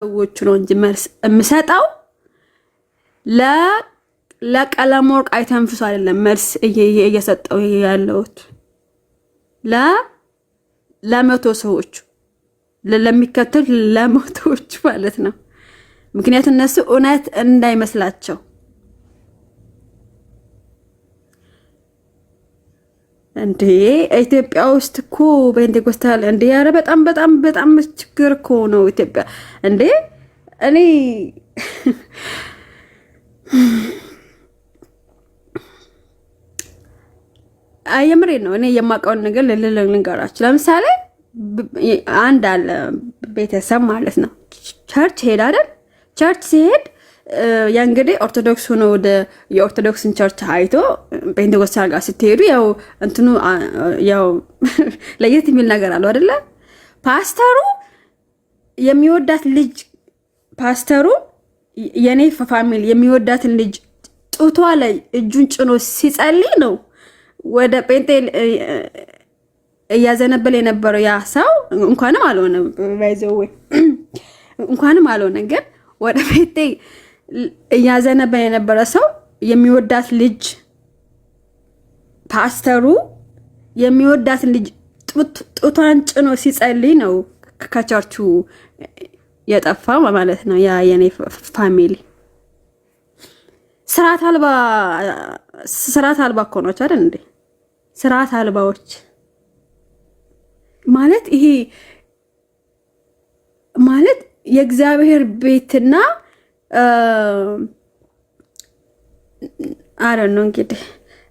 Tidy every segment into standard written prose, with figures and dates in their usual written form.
ሰዎች ነው እንጂ መልስ የምሰጠው ለቀለም ወርቅ አይተንፍሱ አይደለም። መልስ እየሰጠው ያለውት ለመቶ ሰዎች ለሚከተል ለመቶዎች ማለት ነው። ምክንያቱም እነሱ እውነት እንዳይመስላቸው እንዴ ኢትዮጵያ ውስጥ እኮ ፔንቴኮስታል እንዴ ያረ በጣም ችግር እኮ ነው ኢትዮጵያ እንዴ እኔ አየምሬ ነው እኔ የማውቀው ነገር ልንገራችሁ። ለምሳሌ አንድ አለ ቤተሰብ ማለት ነው ቸርች ሄድ አይደል ቸርች ሲሄድ ያ እንግዲህ ኦርቶዶክስ ሆኖ ወደ የኦርቶዶክስን ቸርች አይቶ ፔንቴኮስታል ጋር ስትሄዱ ያው እንትኑ ያው ለየት የሚል ነገር አለው አይደለ? ፓስተሩ የሚወዳት ልጅ ፓስተሩ የኔ ፋሚሊ የሚወዳትን ልጅ ጡቷ ላይ እጁን ጭኖ ሲጸልይ ነው ወደ ጴንጤ እያዘነበለ የነበረው ያ ሰው እንኳንም አልሆነ ባይዘው እንኳንም አልሆነ ግን ወደ ጴንጤ እያዘነበለ የነበረ ሰው የሚወዳት ልጅ ፓስተሩ የሚወዳትን ልጅ ጡቷን ጭኖ ሲጸልይ ነው ከቸርቹ የጠፋው ማለት ነው። ያ የኔ ፋሚሊ ስርዓት አልባ እኮ ነው አይደል እንዴ? ስርዓት አልባዎች ማለት ይሄ ማለት የእግዚአብሔር ቤትና አረን ነው እንግዲህ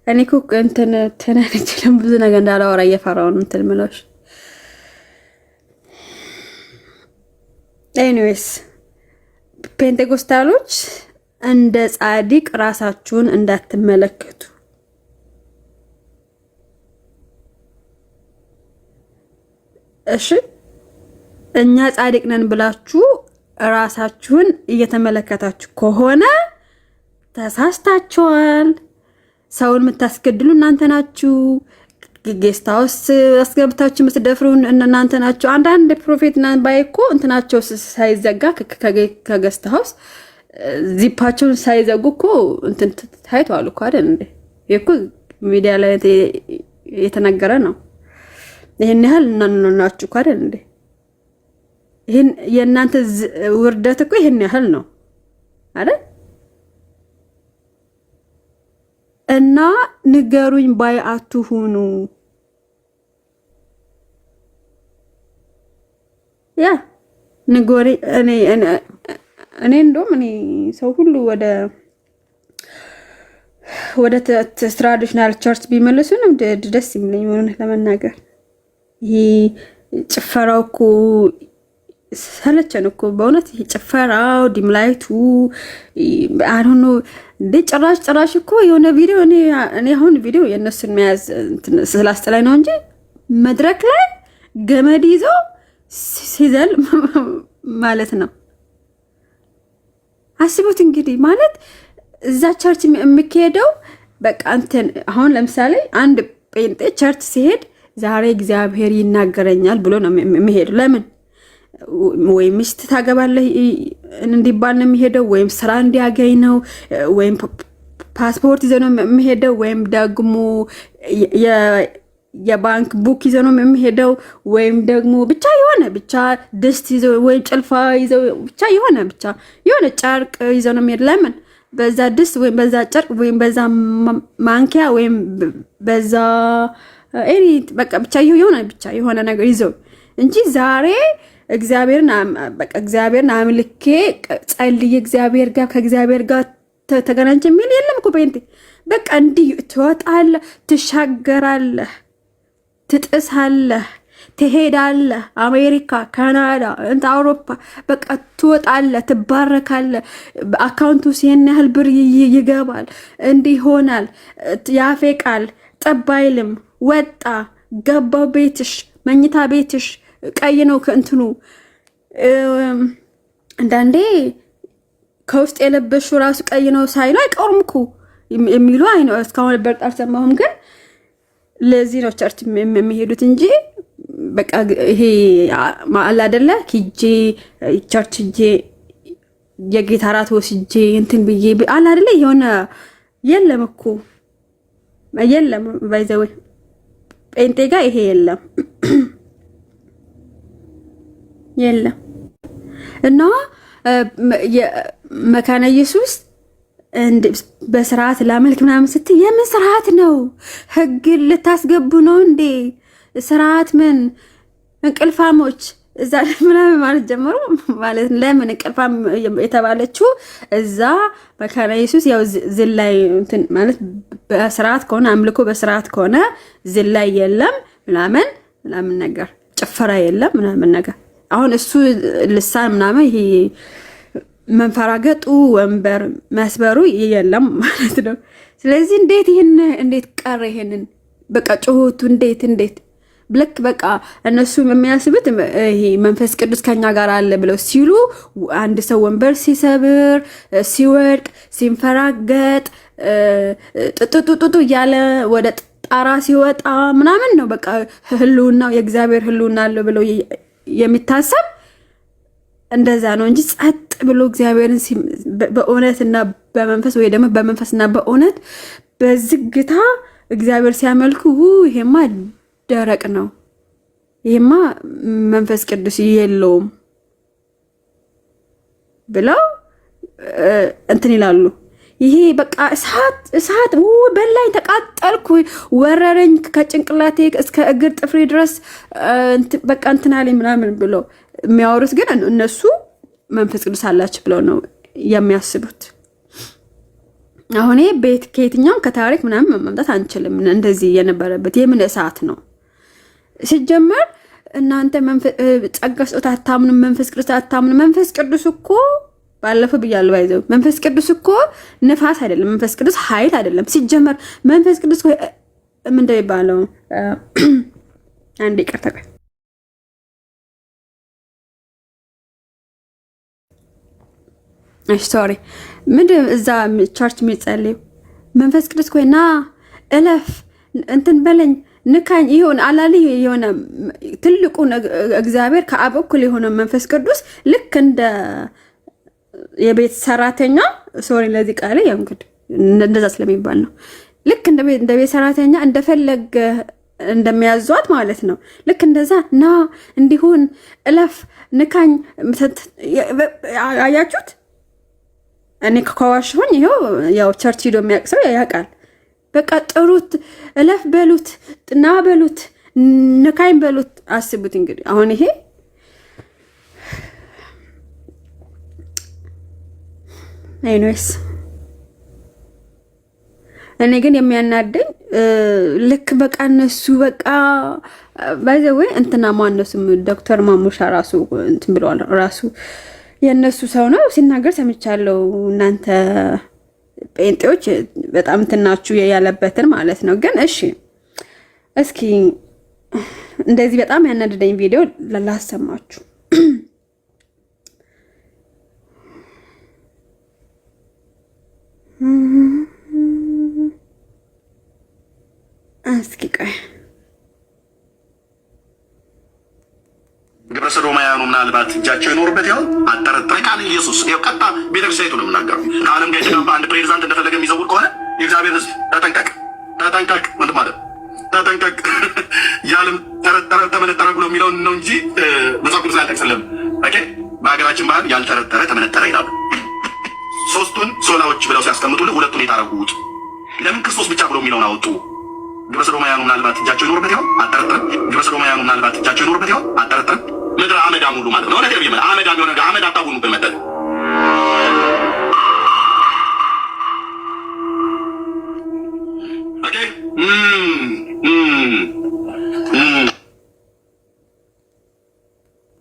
እኔ እኮ እንትን ተናነችልም ብዙ ነገር እንዳላወራ እየፈራው ነው እንትን ምሎሽ ኤኒዌይስ ፔንቴኮስታሎች እንደ ጻድቅ ራሳችሁን እንዳትመለከቱ። እሺ እኛ ጻድቅ ነን ብላችሁ ራሳችሁን እየተመለከታችሁ ከሆነ ተሳስታችኋል። ሰውን የምታስገድሉ እናንተ ናችሁ። ጌስት ሃውስ አስገብታችሁ የምትደፍሩ እናንተ ናችሁ። አንዳንድ ፕሮፌት ናን ባይኮ እንትናቸው ሳይዘጋ ከጌስት ሃውስ ዚፓቸውን ሳይዘጉ እኮ እንትን ታይቷል እኮ አይደል እንዴ? ይሄ ሚዲያ ላይ የተነገረ ነው። ይሄን ያህል እናናችሁ እኮ አይደል እንዴ? ይሄን የእናንተ ውርደት እኮ ይሄን ያህል ነው አይደል? እና ንገሩኝ ባይ አትሁኑ። ያ ንገሪ እኔ እንደውም እኔ ሰው ሁሉ ወደ ትራዲሽናል ቸርች ቢመለሱንም ደስ ይለኝ ሆነ ለመናገር። ይሄ ጭፈራው እኮ ሰለቸን እኮ በእውነት ይሄ ጭፈራው ዲምላይቱ አሁን እንደ ጭራሽ እኮ የሆነ ቪዲዮ እኔ አሁን ቪዲዮ የነሱን መያዝ ስላስተላይ ነው እንጂ መድረክ ላይ ገመድ ይዞ ሲዘል ማለት ነው። አስቡት እንግዲህ ማለት እዛ ቸርች የሚካሄደው በቃ እንትን አሁን ለምሳሌ አንድ ጴንጤ ቸርች ሲሄድ ዛሬ እግዚአብሔር ይናገረኛል ብሎ ነው የሚሄደው። ለምን ወይ ሚስት ታገባለህ እንዲባል ነው የሚሄደው፣ ወይም ስራ እንዲያገኝ ነው፣ ወይም ፓስፖርት ይዘው ነው የሚሄደው፣ ወይም ደግሞ የባንክ ቡክ ይዘው ነው የሚሄደው፣ ወይም ደግሞ ብቻ ድስት ይዘው ወይም ጭልፋ ይዘው ብቻ የሆነ ጨርቅ ይዘው ነው የሚሄደው። ለምን በዛ ድስት ወይም በዛ ጨርቅ ወይም በዛ ማንኪያ ወይም በዛ ኤኒ በቃ ብቻ የሆነ ነገር ይዘው እንጂ ዛሬ እግዚአብሔርን አምልኬ ጸልዬ ከእግዚአብሔር ጋር ተገናኝቼ የሚል የለም እኮ ጴንጤ። በቃ እንዲህ ትወጣለህ፣ ትሻገራለህ፣ ትጥሳለህ፣ ትሄዳለህ፣ አሜሪካ፣ ካናዳ፣ አውሮፓ በቃ ትወጣለህ፣ ትባረካለህ። አካውንቱ ሲን ያህል ብር ይገባል፣ እንዲህ ይሆናል፣ ያፌቃል፣ ጠብ አይልም፣ ወጣ ገባው፣ ቤትሽ መኝታ ቤትሽ ቀይ ነው ከእንትኑ አንዳንዴ ከውስጥ የለበሹ ራሱ ቀይ ነው ሳይሉ አይቀርም እኮ የሚሉ እስካሁን በርጣ አልሰማሁም። ግን ለዚህ ነው ቸርች የሚሄዱት እንጂ በቃ ይሄ ማአላ አይደለ ሂጄ ቸርች ሂጄ የጌታ ራት ወስጄ እንትን ብዬ አላ አይደለ የሆነ የለም እኮ የለም ባይዘው ጴንጤ ጋር ይሄ የለም የለም። እና መካነ ኢየሱስ በስርዓት ላመልክ ምናምን ስትይ የምን ስርዓት ነው? ህግ ልታስገቡ ነው እንዴ? ስርዓት ምን? እንቅልፋሞች እዛ ምናምን ማለት ጀመሩ ማለት ለምን እንቅልፋም የተባለችው እዛ መካነ ኢየሱስ ያው ዝላይ እንትን ማለት በስርዓት ከሆነ አምልኮ በስርዓት ከሆነ ዝላይ የለም ምናምን ነገር ጭፈራ የለም ምናምን ነገር። አሁን እሱ ልሳን ምናምን ይሄ መንፈራገጡ ወንበር መስበሩ የለም ማለት ነው። ስለዚህ እንዴት ቀረ ይሄንን በቃ ጮሆቱ እንዴት ብለክ በቃ እነሱ የሚያስቡት ይሄ መንፈስ ቅዱስ ከኛ ጋር አለ ብለው ሲሉ አንድ ሰው ወንበር ሲሰብር ሲወድቅ ሲንፈራገጥ ጥጥጥጡ ያለ ወደ ጣራ ሲወጣ ምናምን ነው በቃ ህልውናው የእግዚአብሔር ህልውና አለ ብለው የሚታሰብ እንደዛ ነው እንጂ ጸጥ ብሎ እግዚአብሔርን በእውነትና በመንፈስ ወይ ደግሞ በመንፈስና በእውነት በዝግታ እግዚአብሔር ሲያመልኩ ይሄማ ደረቅ ነው፣ ይሄማ መንፈስ ቅዱስ የለውም ብለው እንትን ይላሉ። ይሄ በቃ እሳት በላኝ፣ ተቃጠልኩ፣ ወረረኝ ከጭንቅላቴ እስከ እግር ጥፍሬ ድረስ በቃ እንትን አለኝ ምናምን ብሎ የሚያወሩት ግን እነሱ መንፈስ ቅዱስ አላችሁ ብለው ነው የሚያስቡት። አሁን ቤት ከየትኛውም ከታሪክ ምናምን መምጣት አንችልም። እንደዚህ የነበረበት የምን እሳት ነው ሲጀመር? እናንተ ጸጋ ስጦታ አታምኑ፣ መንፈስ ቅዱስ አታምኑ። መንፈስ ቅዱስ እኮ ባለፈው ብያለሁ ባይዘው መንፈስ ቅዱስ እኮ ንፋስ አይደለም። መንፈስ ቅዱስ ኃይል አይደለም ሲጀመር። መንፈስ ቅዱስ ምን እንደሚባለው አንዴ ይቅርታ ሶሪ ምንድን እዛ ቸርች የሚጸልዩ መንፈስ ቅዱስ ኮይና እለፍ እንትን በለኝ ንካኝ ይሁን አላሊ የሆነ ትልቁ እግዚአብሔር ከአብ እኩል የሆነ መንፈስ ቅዱስ ልክ እንደ የቤት ሰራተኛ ሶሪ ለዚህ ቃል ያው እንግዲህ እንደዛ ስለሚባል ነው። ልክ እንደ ቤት ሰራተኛ እንደፈለገ እንደሚያዟት ማለት ነው። ልክ እንደዛ ና እንዲሁን እለፍ ንካኝ አያችሁት? እኔ ከዋሽሁኝ ይሄው ያው ቸርች ሄዶ የሚያቅሰው ያውቃል። በቃ ጥሩት፣ እለፍ በሉት፣ ጥና በሉት፣ ንካኝ በሉት። አስቡት እንግዲህ አሁን ይሄ አይኖስ እኔ ግን የሚያናደኝ ልክ በቃ እነሱ በቃ ባይዘው እንትና ማነሱም ዶክተር ማሙሻ ራሱ እንትን ብለዋል። ራሱ የነሱ ሰው ነው ሲናገር ሰምቻለሁ። እናንተ ጴንጤዎች በጣም እንትናችሁ ያለበትን ማለት ነው። ግን እሺ እስኪ እንደዚህ በጣም ያናደደኝ ቪዲዮ ላሰማችሁ። እስኪ ቆይ ግብረ ሰዶማውያኑ ምናልባት እጃቸው ይኖርበት ይሆን? አጠረጥሬ ቃል ኢየሱስ ይኸው ቀጣ ቤተክርስቲያኒቱ ነው የምናገረው። ከዓለም ጋር የተጋባ አንድ ፕሬዚዳንት እንደፈለገ የሚዘውር ከሆነ የእግዚአብሔር ሕዝብ ተጠንቀቅ። ምን ማለት ተጠንቀቅ። ያለም ጠረጠረ ተመነጠረ ብሎ የሚለውን ነው እንጂ መጽሐፍ ቅዱስ ላይ አልጠቅስልም። ኦኬ በሀገራችን ባህል ያልጠረጠረ ተመነጠረ ይላሉ። ሶስቱን ሶላዎች ብለው ሲያስቀምጡልህ ሁለቱን የታረጉት ለምን ክርስቶስ ብቻ ብሎ የሚለውን አወጡ? ግብረ ሰዶማውያኑ ምናልባት እጃቸው ይኖርበት ይሆን? አጠረጥርም። ግብረ ሰዶማውያኑ ምናልባት እጃቸው ይኖርበት ይሆን? አጠረጥርም። ምድር አመዳም ሁሉ ማለት ነው። ነገር ቢመ አመዳም የሆነ አመድ አታውኑብን መጠን ኦኬ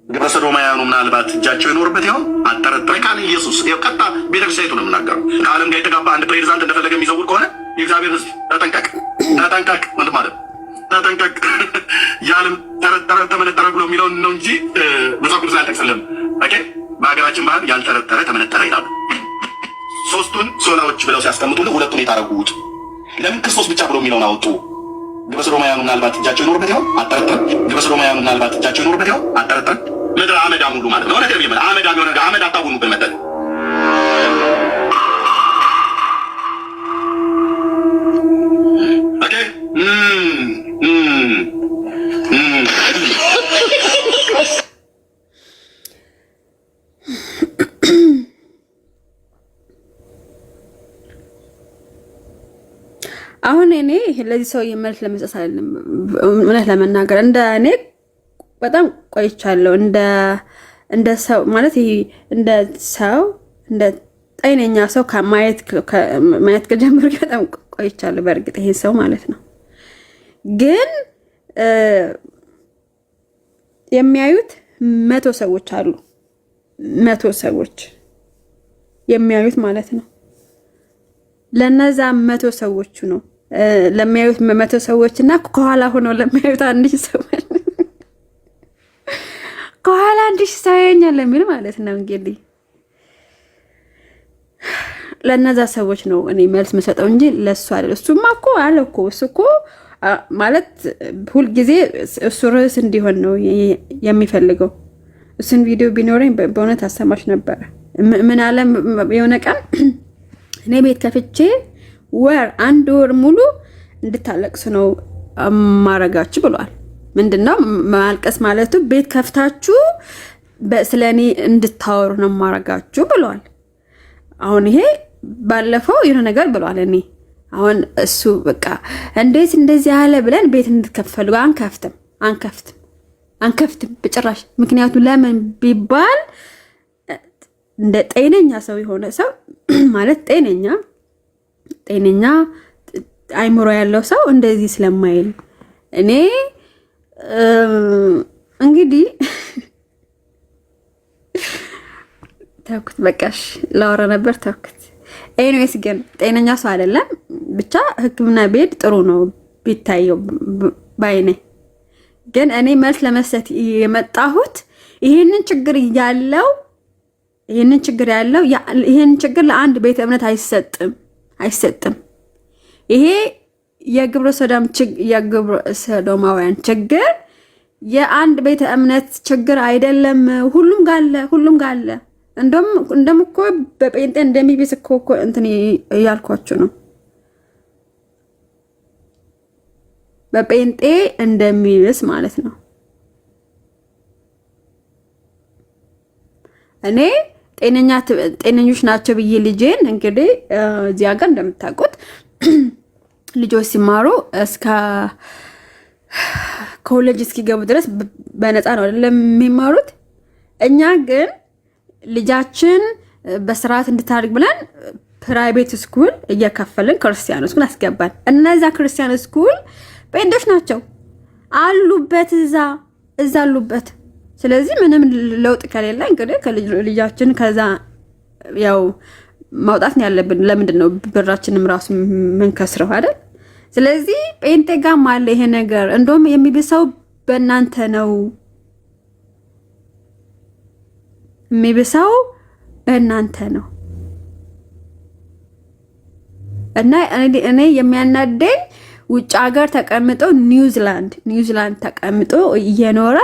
ግብረ ሰዶማውያኑ ምናልባት እጃቸው ይኖርበት ይሆን? አጠረጥሬ ቃል ኢየሱስ ይኸው ቀጣ ቤተክርስቲያኒቱ ነው የምናገረው። ከዓለም ጋር የተጋባ አንድ ፕሬዚዳንት እንደፈለገ የሚዘውር ከሆነ የእግዚአብሔር ሕዝብ ተጠንቀቅ። ምን ማለት ተጠንቀቅ። ያለም ጠረጠረ ተመነጠረ ብሎ የሚለውን ነው እንጂ መጽሐፍ ቅዱስ ላይ አልጠቅስልም። ኦኬ በሀገራችን ባህል ያልጠረጠረ ተመነጠረ ይላሉ። ሶስቱን ሶላዎች ብለው ሲያስቀምጡልህ ሁለቱን የታረጉት ለምን ክርስቶስ ብቻ ብሎ የሚለውን አወጡ? ግብረ ሰዶማውያኑ ምናልባት እጃቸው ይኖርበት ይሆን አጠረጥርም። ግብረ ሰዶማውያኑ ምናልባት እጃቸው ይኖርበት ይሆን አጠረጥርም። ምድር አመዳም ሁሉ ማለት ነው። ነገር ቢመጣ አመዳም የሆነ አመድ አታውኑበት መጠን ኦኬ አሁን እኔ ለዚህ ሰው መልስ ለመስጠት አይደለም፣ እውነት ለመናገር እንደ እኔ በጣም ቆይቻለሁ። እንደ ሰው ማለት ይሄ እንደ ሰው እንደ ጤነኛ ሰው ማየት ከጀመርኩ በጣም ቆይቻለሁ። በእርግጥ ይሄ ሰው ማለት ነው። ግን የሚያዩት 100 ሰዎች አሉ። 100 ሰዎች የሚያዩት ማለት ነው። ለነዛ 100 ሰዎቹ ነው ለሚያዩት 100 ሰዎች እና ከኋላ ሆኖ ለሚያዩት 1000 ሰዎች ከኋላ 1000 ሰው ያኛል ለሚል ማለት ነው። እንግዲህ ለነዛ ሰዎች ነው እኔ መልስ መሰጠው እንጂ ለሱ አይደል። እሱማ እኮ አለ እኮ እሱ እኮ ማለት ሁሉ ጊዜ እሱ ርዕስ እንዲሆን ነው የሚፈልገው። እሱን ቪዲዮ ቢኖረኝ በእውነት አሰማሽ ነበር። ምን አለ የሆነ ቀን እኔ ቤት ከፍቼ አንድ ወር ሙሉ እንድታለቅሱ ነው ማረጋችሁ ብሏል። ምንድነው ማልቀስ ማለቱ? ቤት ከፍታችሁ ስለኔ እንድታወሩ ነው ማረጋችሁ ብሏል። አሁን ይሄ ባለፈው የሆነ ነገር ብሏል። እኔ አሁን እሱ በቃ እንዴት እንደዚህ ያለ ብለን ቤት እንድትከፈሉ አንከፍትም በጭራሽ። ምክንያቱም ለምን ቢባል እንደ ጤነኛ ሰው የሆነ ሰው ማለት ጤነኛ አይምሮ ያለው ሰው እንደዚህ ስለማይል እኔ እንግዲህ ተውኩት። በቃሽ ላወራ ነበር ተውኩት። ኤኒዌይስ ግን ጤነኛ ሰው አይደለም። ብቻ ሕክምና ቤት ጥሩ ነው ቢታየው ባይኔ። ግን እኔ መልስ ለመስጠት የመጣሁት ይሄንን ችግር ያለው ይሄንን ችግር ለአንድ ቤተ እምነት አይሰጥም። ይሄ የግብረ ሰዶማውያን ችግር የአንድ ቤተ እምነት ችግር አይደለም። ሁሉም ጋለ እንደም እኮ በጴንጤ እንደሚብስ እኮ እንትን እያልኳችሁ ነው። በጴንጤ እንደሚብስ ማለት ነው። እኔ ጤነኞች ናቸው ብዬ ልጄን እንግዲህ እዚህ ሀገር እንደምታውቁት ልጆች ሲማሩ እስከ ኮሌጅ እስኪገቡ ድረስ በነፃ ነው አይደለም የሚማሩት። እኛ ግን ልጃችን በስርዓት እንድታድግ ብለን ፕራይቬት ስኩል እየከፈልን ክርስቲያን ስኩል አስገባን። እነዛ ክርስቲያን ስኩል ጴንጤዎች ናቸው አሉበት፣ እዛ አሉበት። ስለዚህ ምንም ለውጥ ከሌለ እንግዲህ ከልጃችን ከዛ ያው ማውጣት ነው ያለብን። ለምንድን ነው ብራችንም ራሱ ምን ከስረው አይደል? ስለዚህ ጴንጤ ጋም አለ ይሄ ነገር። እንደውም የሚብሰው በእናንተ ነው፣ የሚብሰው በእናንተ ነው። እና እኔ የሚያናደኝ ውጭ ሀገር ተቀምጦ ኒውዚላንድ ተቀምጦ እየኖረ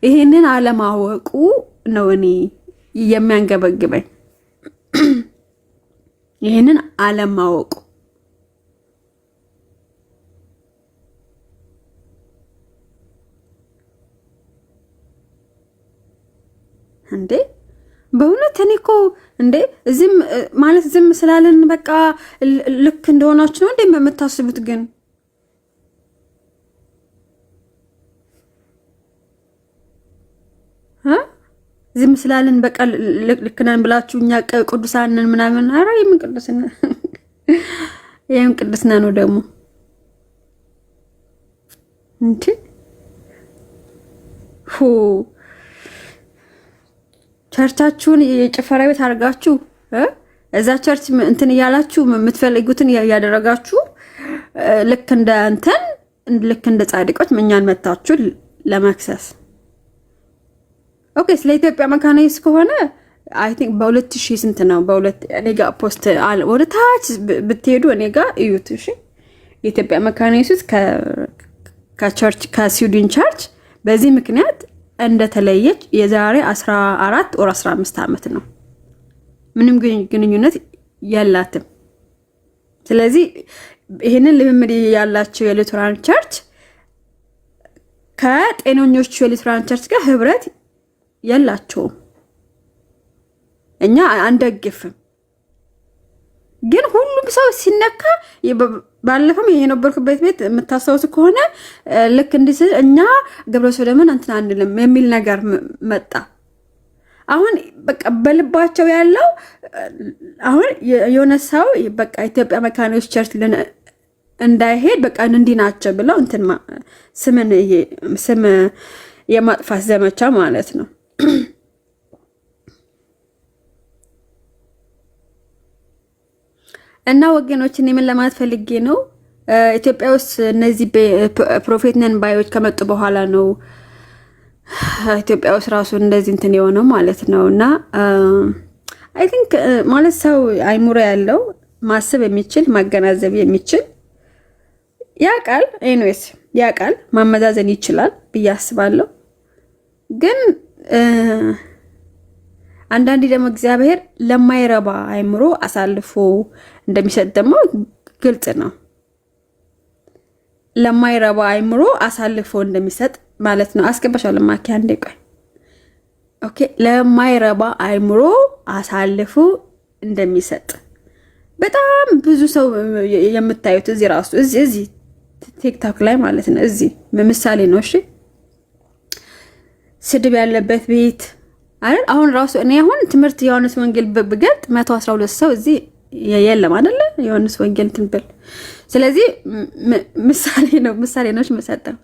ይሄንን አለማወቁ ነው እኔ የሚያንገበግበኝ። ይሄንን አለማወቁ እንዴ! በእውነት እኔ እኮ እንዴ ዝም ስላለን በቃ ልክ እንደሆናችሁ ነው እንዴ የምታስቡት? ግን ዝም ስላለን በቃ ልክ ነን ብላችሁ እኛ ቅዱሳን ነን ምናምን። ኧረ የምን ቅዱስና ነው ደግሞ እንዴ? ቸርቻችሁን የጭፈራ ቤት አድርጋችሁ እዛ ቸርች እንትን እያላችሁ የምትፈልጉትን ያደረጋችሁ ልክ እንደ ጻድቆች እኛን መታችሁ ለመክሰስ። ኦኬ፣ ስለ ኢትዮጵያ መካነ ኢየሱስ ከሆነ አይ ቲንክ በ2000 ስንት ነው? እኔ ጋር ፖስት አለ፣ ወደ ታች ብትሄዱ እኔ ጋር እዩት። እሺ፣ የኢትዮጵያ መካነ ኢየሱስ ከስዊድን ቸርች በዚህ ምክንያት እንደተለየች የዛሬ 14 ወር 15 ዓመት ነው። ምንም ግንኙነት የላትም። ስለዚህ ይሄንን ልምምድ ያላቸው የሉተራን ቸርች ከጤነኞቹ የሉተራን ቸርች ጋር ህብረት የላቸውም። እኛ አንደግፍም። ግን ሁሉም ሰው ሲነካ ባለፈም የነበርኩበት ቤት የምታስታውሱ ከሆነ ልክ እንዲህ እኛ ግብረ ሰዶምን እንትን አንልም የሚል ነገር መጣ። አሁን በቃ በልባቸው ያለው አሁን የሆነ ሰው በቃ ኢትዮጵያ መካኒዎች ቸርች እንዳይሄድ በቃ እንዲህ ናቸው ብለው እንትን ስም የማጥፋት ዘመቻ ማለት ነው። እና ወገኖች እኔ ምን ለማለት ፈልጌ ነው፣ ኢትዮጵያ ውስጥ እነዚህ ፕሮፌት ነን ባዮች ከመጡ በኋላ ነው ኢትዮጵያ ውስጥ ራሱ እንደዚህ እንትን የሆነው ማለት ነው። እና አይ ቲንክ ማለት ሰው አይሙሮ ያለው ማሰብ የሚችል ማገናዘብ የሚችል ያቃል፣ ኤኒዌይስ ያቃል፣ ማመዛዘን ይችላል ብዬ አስባለሁ። ግን አንዳንዴ ደግሞ እግዚአብሔር ለማይረባ አይምሮ አሳልፎ እንደሚሰጥ ደግሞ ግልጽ ነው። ለማይረባ አይምሮ አሳልፎ እንደሚሰጥ ማለት ነው። አስገባሻለሁ ማኪ አንዴ ቆይ። ኦኬ፣ ለማይረባ አይምሮ አሳልፎ እንደሚሰጥ በጣም ብዙ ሰው የምታዩት እዚህ ራሱ እዚህ ቲክቶክ ላይ ማለት ነው። እዚህ ምሳሌ ነው። እሺ፣ ስድብ ያለበት ቤት አይደል? አሁን ራሱ እኔ አሁን ትምህርት ዮሐንስ ወንጌል ብገልጥ 112 ሰው እዚህ የለም አይደለ? ዮሐንስ ወንጌል ትንብል። ስለዚህ ምሳሌ ነው የምሰጠው።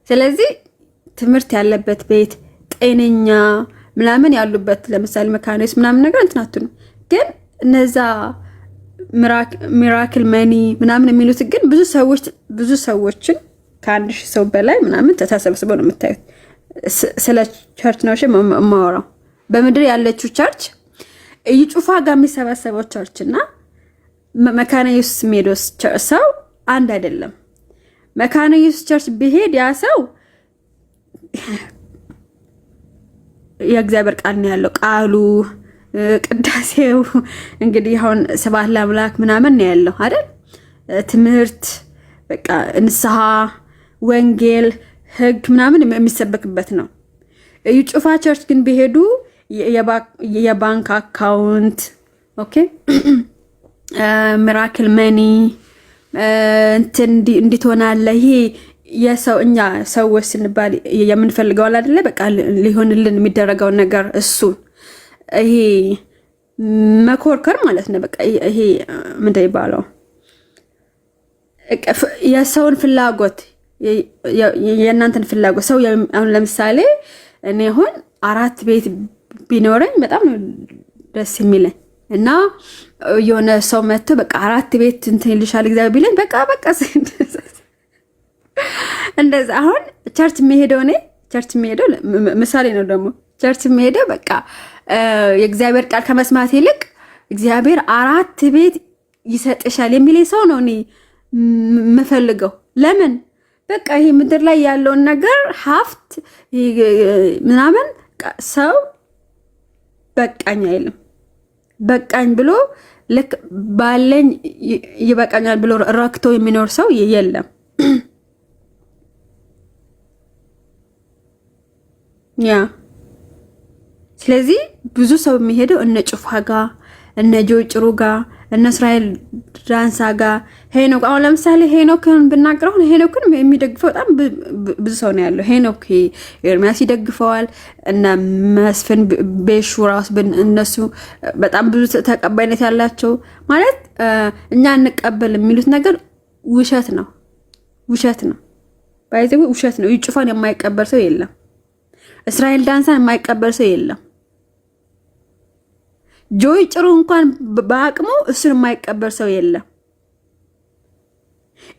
ስለዚህ ትምህርት ያለበት ቤት ጤነኛ ምናምን ያሉበት ለምሳሌ መካኒስ ምናምን ነገር እንትናቱ ነው። ግን እነዛ ሚራክል መኒ ምናምን የሚሉት ግን ብዙ ሰዎችን ከ1000 ሰው በላይ ምናምን ተሰብስበው ነው የምታዩት። ስለ ቸርች ነው የማወራው። በምድር ያለችው ቸርች ጩፋ ጋር የሚሰበሰበው ቸርች እና መካነ ኢየሱስ ሜዶስ ሰው አንድ አይደለም። መካነ ኢየሱስ ቸርች ቢሄድ ያ ሰው የእግዚአብሔር ቃል ነው ያለው። ቃሉ ቅዳሴው እንግዲህ አሁን ስብሐት ለአምላክ ምናምን ነው ያለው አይደል? ትምህርት በቃ ንስሐ፣ ወንጌል፣ ህግ ምናምን የሚሰበክበት ነው። ጩፋ ቸርች ግን ቢሄዱ የባንክ አካውንት ኦኬ፣ ሚራክል መኒ እንትን እንድትሆናለህ ይሄ የሰው እኛ ሰዎች ስንባል የምንፈልገው አይደለ? በቃ ሊሆንልን የሚደረገው ነገር እሱ ይሄ መኮርከር ማለት ነው። በቃ ይሄ ምንድን ይባላል? የሰውን ፍላጎት የእናንተን ፍላጎት ሰው አሁን ለምሳሌ እኔ አሁን 4 ቤት ቢኖረኝ በጣም ደስ የሚለኝ እና የሆነ ሰው መጥቶ በቃ 4 ቤት እንትን ይልሻል እግዚአብሔር ቢለኝ በቃ እንደዛ። አሁን ቸርች የሚሄደው ምሳሌ ነው ደግሞ ቸርች የሚሄደው በቃ የእግዚአብሔር ቃል ከመስማት ይልቅ እግዚአብሔር 4 ቤት ይሰጥሻል የሚለኝ ሰው ነው እኔ የምፈልገው። ለምን? በቃ ይሄ ምድር ላይ ያለውን ነገር ሀብት ምናምን ሰው በቃኝ አይልም። በቃኝ ብሎ ልክ ባለኝ ይበቃኛል ብሎ ረክቶ የሚኖር ሰው የለም። ያ ስለዚህ ብዙ ሰው የሚሄደው እነ ጩፋ ጋ፣ እነ ጆጭሩ ጋ፣ እነ እስራኤል ዳንሳ ጋ፣ ሄኖክ አሁን ለምሳሌ ሄኖክን ብናገረው ሄኖክን የሚደግፈው በጣም ብዙ ሰው ነው ያለው። ሄኖክ ኤርሚያስ ይደግፈዋል እና መስፍን ቤሹ ራስ እነሱ በጣም ብዙ ተቀባይነት ያላቸው ማለት እኛ እንቀበል የሚሉት ነገር ውሸት ነው ባይዘው ውሸት ነው። ጩፋን የማይቀበል ሰው የለም። እስራኤል ዳንሳን የማይቀበል ሰው የለም። ጆይ ጭሩ እንኳን በአቅሙ እሱን የማይቀበል ሰው የለም።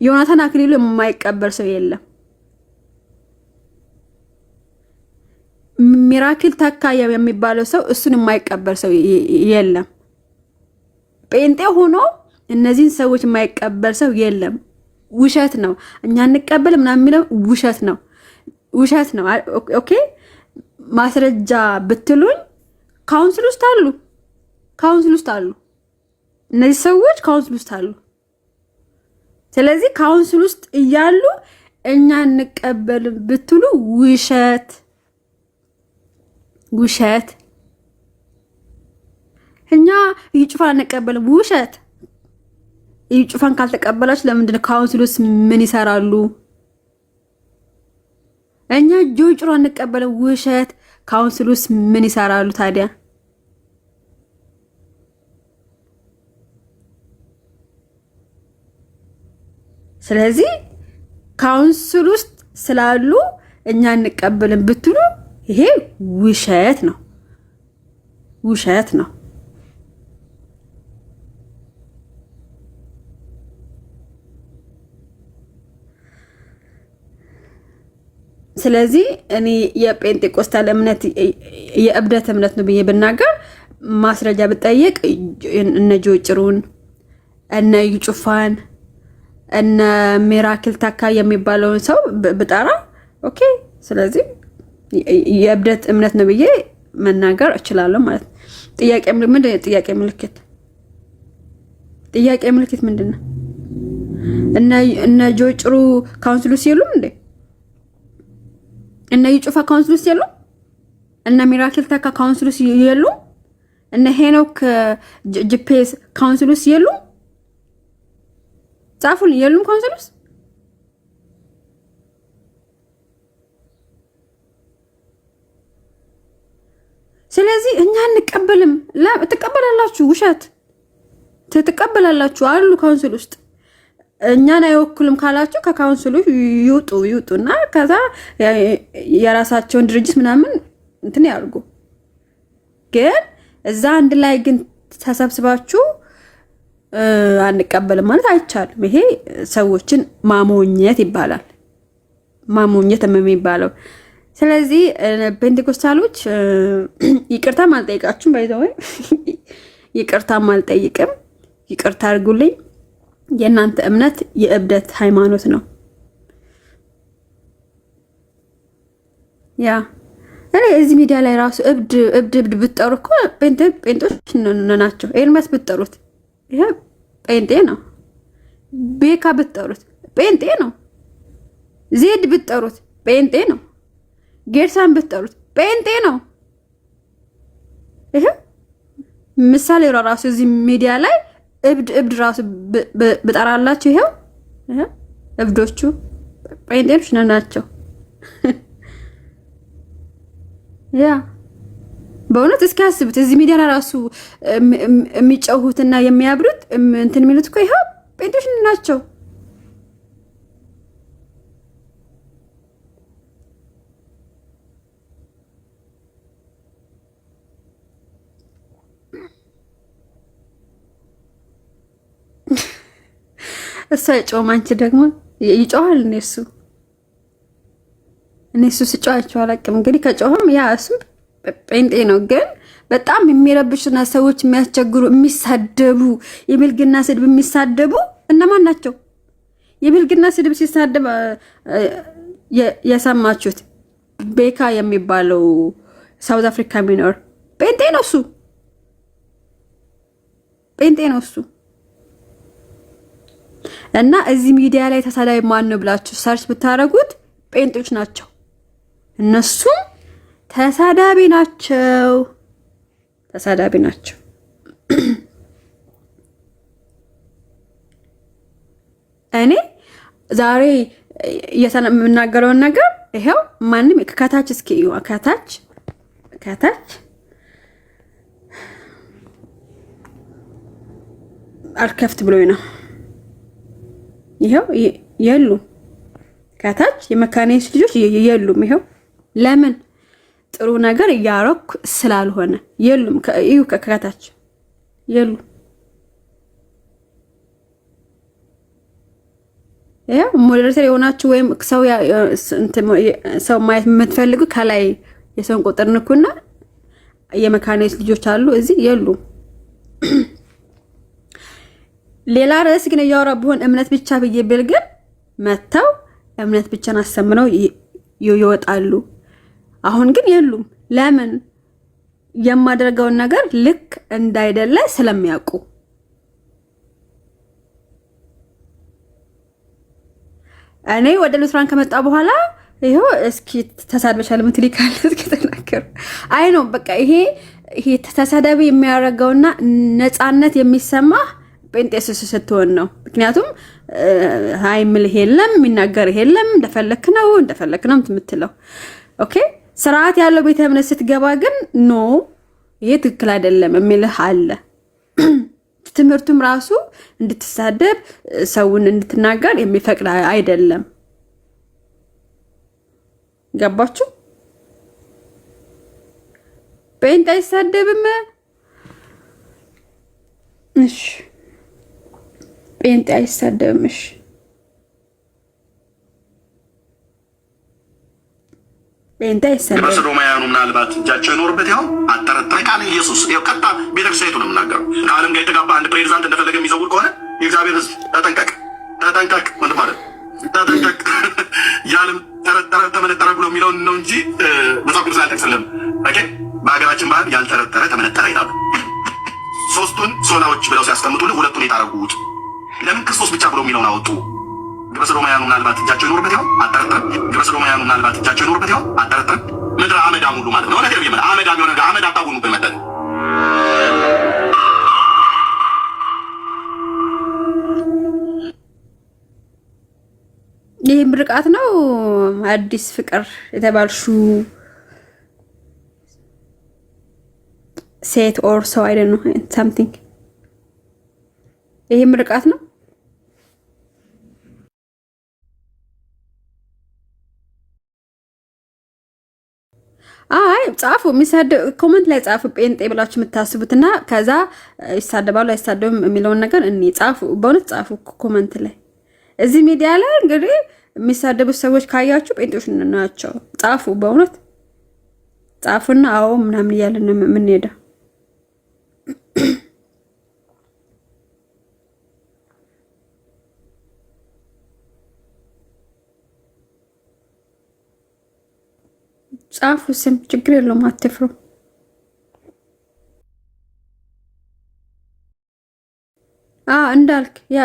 ዮናታን አክሊሉ የማይቀበል ሰው የለም። ሚራክል ተካያ የሚባለው ሰው እሱን የማይቀበል ሰው የለም። ጴንጤ ሆኖ እነዚህን ሰዎች የማይቀበል ሰው የለም። ውሸት ነው። እኛ እንቀበል ምናምን የሚለው ውሸት ነው። ኦኬ ማስረጃ ብትሉኝ ካውንስል ውስጥ አሉ እነዚህ ሰዎች ካውንስል ውስጥ አሉ። ስለዚህ ካውንስል ውስጥ እያሉ እኛ እንቀበልም ብትሉ ውሸት እኛ እዩ ጩፋን እንቀበልም ውሸት። እዩ ጩፋን ካልተቀበላችሁ ለምንድን ነው ካውንስል ውስጥ ምን ይሰራሉ? እኛ ጆይ ጩፋን እንቀበልም ውሸት። ካውንስል ውስጥ ምን ይሰራሉ ታዲያ? ስለዚህ ካውንስል ውስጥ ስላሉ እኛ እንቀበልም ብትሉ ይሄ ውሸት ነው። ስለዚህ እኔ የጴንጤቆስታል እምነት የእብደት እምነት ነው ብዬ ብናገር ማስረጃ ብጠየቅ እነ ጆጭሩን እነ እዩ ጩፋን እነ ሚራክል ታካ የሚባለውን ሰው ብጠራ ኦኬ። ስለዚህ የእብደት እምነት ነው ብዬ መናገር እችላለሁ ማለት ነው። ጥያቄ ምልክት ምንድን ነው? እነ ጆጭሩ ካውንስል ውስጥ የሉም እንዴ? እነ እዩ ጩፋ ካውንስል ውስጥ የሉም? እነ ሚራክል ታካ ካውንስል ውስጥ የሉም? እነ ሄኖክ ጂፒኤስ ካውንስል ውስጥ የሉም? ጻፉልኝ። የሉም ካውንስል ውስጥ? ስለዚህ እኛ እንቀበልም። ትቀበላላችሁ፣ ውሸት ትቀበላላችሁ አሉ ካውንስል ውስጥ። እኛን አይወክሉም ካላችሁ ከካውንስሉ ይውጡና ከዛ የራሳቸውን ድርጅት ምናምን እንትን ያርጉ። ግን እዛ አንድ ላይ ግን ተሰብስባችሁ አንቀበልም ማለት አይቻልም። ይሄ ሰዎችን ማሞኘት ይባላል። ማሞኘት የሚባለው። ስለዚህ ፔንቴኮስታሎች ይቅርታም አልጠይቃችሁም። ባይዘው ይቅርታም አልጠይቅም። ይቅርታ አድርጉልኝ። የእናንተ እምነት የእብደት ሃይማኖት ነው። ያ እኔ እዚህ ሚዲያ ላይ ራሱ እብድ ብትጠሩ እኮ ጴንጤዎች ናቸው። ኤርሚያስ ብትጠሩት ይሄ ጴንጤ ነው። ቤካ ብትጠሩት ጴንጤ ነው። ዜድ ብትጠሩት ጴንጤ ነው። ጌርሳን ብትጠሩት ጴንጤ ነው። ይሄ ምሳሌ ራሱ እዚህ ሚዲያ ላይ እብድ ራሱ ብጠራላችሁ ይሄው እብዶቹ ጴንጤዎች ናቸው። ያ በእውነት እስኪ አስቡት። እዚህ ሚዲያ ላይ ራሱ የሚጨውሁትና የሚያብሩት እንትን የሚሉት እኮ ይሄው ጴንጤዎች ናቸው። እሷ የጮኸ አንቺ ደግሞ ይጮሃል። እነሱ ስጮሃቸው አላውቅም። እንግዲህ ከጮኸም ያ እሱ ጴንጤ ነው። ግን በጣም የሚረብሹና ሰዎች የሚያስቸግሩ የሚሳደቡ የብልግና ስድብ የሚሳደቡ እነማን ናቸው? የብልግና ስድብ ሲሳደብ የሰማችሁት ቤካ የሚባለው ሳውዝ አፍሪካ የሚኖር ጴንጤ ነው። እሱ እና እዚህ ሚዲያ ላይ ተሳዳቢ ማን ነው ብላችሁ ሰርች ብታረጉት ጴንጤዎች ናቸው። እነሱም ተሳዳቢ ናቸው። እኔ ዛሬ የምናገረውን ነገር ይሄው ማንም ከታች እስኪ እዩ። ከታች አልከፍት ብሎኝ ነው። ይሄው የሉ ከታች የመካኒስ ልጆች የሉም። ይሄው ለምን ጥሩ ነገር ያረኩ ስላልሆነ የሉም። እዩ ከታች የሉ። ያ ሞዴሬተር የሆናችሁ ወይም ሰው ማየት የምትፈልጉ ከላይ የሰውን ቁጥር ንኩና የመካኒስ ልጆች አሉ እዚህ የሉ። ሌላ ርዕስ ግን ያወራ ቢሆን እምነት ብቻ ብዬ ብል ግን መተው እምነት ብቻን አስተምረው ይወጣሉ። አሁን ግን የሉም። ለምን? የማደርገውን ነገር ልክ እንዳይደለ ስለሚያውቁ። እኔ ወደ ሉትራን ከመጣ በኋላ ይሄው እስኪ ተሳድበሻል ምትሊካል እስኪ ተናገር። አይ ነው በቃ ይሄ ተሳዳቢ የሚያደርገውና ነፃነት የሚሰማ ጴንጤስ ስትሆን ነው። ምክንያቱም ሃይ ምልህ የለም የሚናገር የለም እንደፈለክ ነው የምትለው። ኦኬ ስርዓት ያለው ቤተ እምነት ስትገባ ግን ኖ ይሄ ትክክል አይደለም የሚልህ አለ። ትምህርቱም ራሱ እንድትሳደብ ሰውን እንድትናገር የሚፈቅድ አይደለም። ገባችሁ? ጴንጤ አይሳደብም። እሺ ጴንጤ አይሳደብም። እሺ ጴንጤ አይሳደብም። በሰዶማውያኑ ምናልባት እጃቸው ይኖርበት ያው አጠረጣይ ቃል ኢየሱስ ይኸው ቀጥታ ቤተክርስቲያኒቱ ነው የምናገረው። ከዓለም ጋር የተጋባ አንድ ፕሬዚዳንት እንደፈለገ የሚዘውር ከሆነ የእግዚአብሔር ሕዝብ ተጠንቀቅ ወንድም ማለት ተጠንቀቅ። ያለም ተረጠረ ተመነጠረ ብሎ የሚለውን ነው እንጂ መጽሐፍ ቅዱስ አልጠቅስልም። ኦኬ በሀገራችን ባህል ያልተረጠረ ተመነጠረ ይላሉ። ሶስቱን ሶላዎች ብለው ሲያስቀምጡልህ ሁለቱን የታረጉት ለምን ክርስቶስ ብቻ ብሎ የሚለውን አወጡ? ግብረ ሰዶማውያኑ ምናልባት እጃቸው ይኖርበት ያው አጠረጠረ። ግብረ ሰዶማውያኑ ምናልባት እጃቸው ይኖርበት ያው አጠረጠረ። ምድረ አመዳም ሁሉ ማለት ነው። ነገር ይመጣ አመዳም የሆነ አመድ አታውኑብን መጠን ይህ ምርቃት ነው። አዲስ ፍቅር የተባልሹ ሴት ኦር ሰው አይደል ነው something ይህ ምርቃት ነው። አይ ጻፉ፣ የሚሳደብ ኮሜንት ላይ ጻፉ። ጴንጤ ብላችሁ የምታስቡትና ከዛ ይሳደባሉ አይሳደቡም የሚለውን ነገር እኔ ጻፉ፣ በእውነት ጻፉ ኮሜንት ላይ። እዚህ ሚዲያ ላይ እንግዲህ የሚሳደቡት ሰዎች ካያችሁ ጴንጤዎች ናቸው። ጻፉ፣ በእውነት ጻፉና አዎ ምናምን እያለን ነው የምንሄደው። ጻፉ፣ ስም ችግር የለውም፣ አትፍሩ። እንዳልክ ያ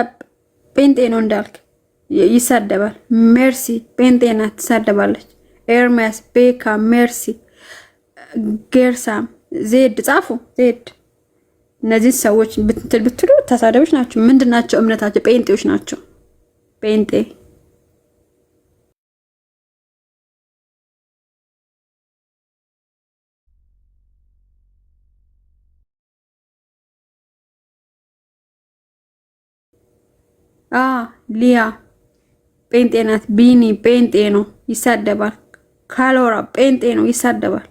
ጴንጤ ነው እንዳልክ ይሳደባል። ሜርሲ ጴንጤ ናት ትሳደባለች። ኤርሚያስ፣ ቤካ፣ ሜርሲ፣ ጌርሳም፣ ዜድ ጻፉ። ዜድ እነዚህ ሰዎች ብትሉ ተሳዳቢዎች ናቸው። ምንድን ናቸው እምነታቸው? ጴንጤዎች ናቸው። ጴንጤ ሊያ ጴንጤ ናት። ቢኒ ጴንጤ ነው ይሳደባል። ካሎራ ጴንጤ ነው ይሳደባል።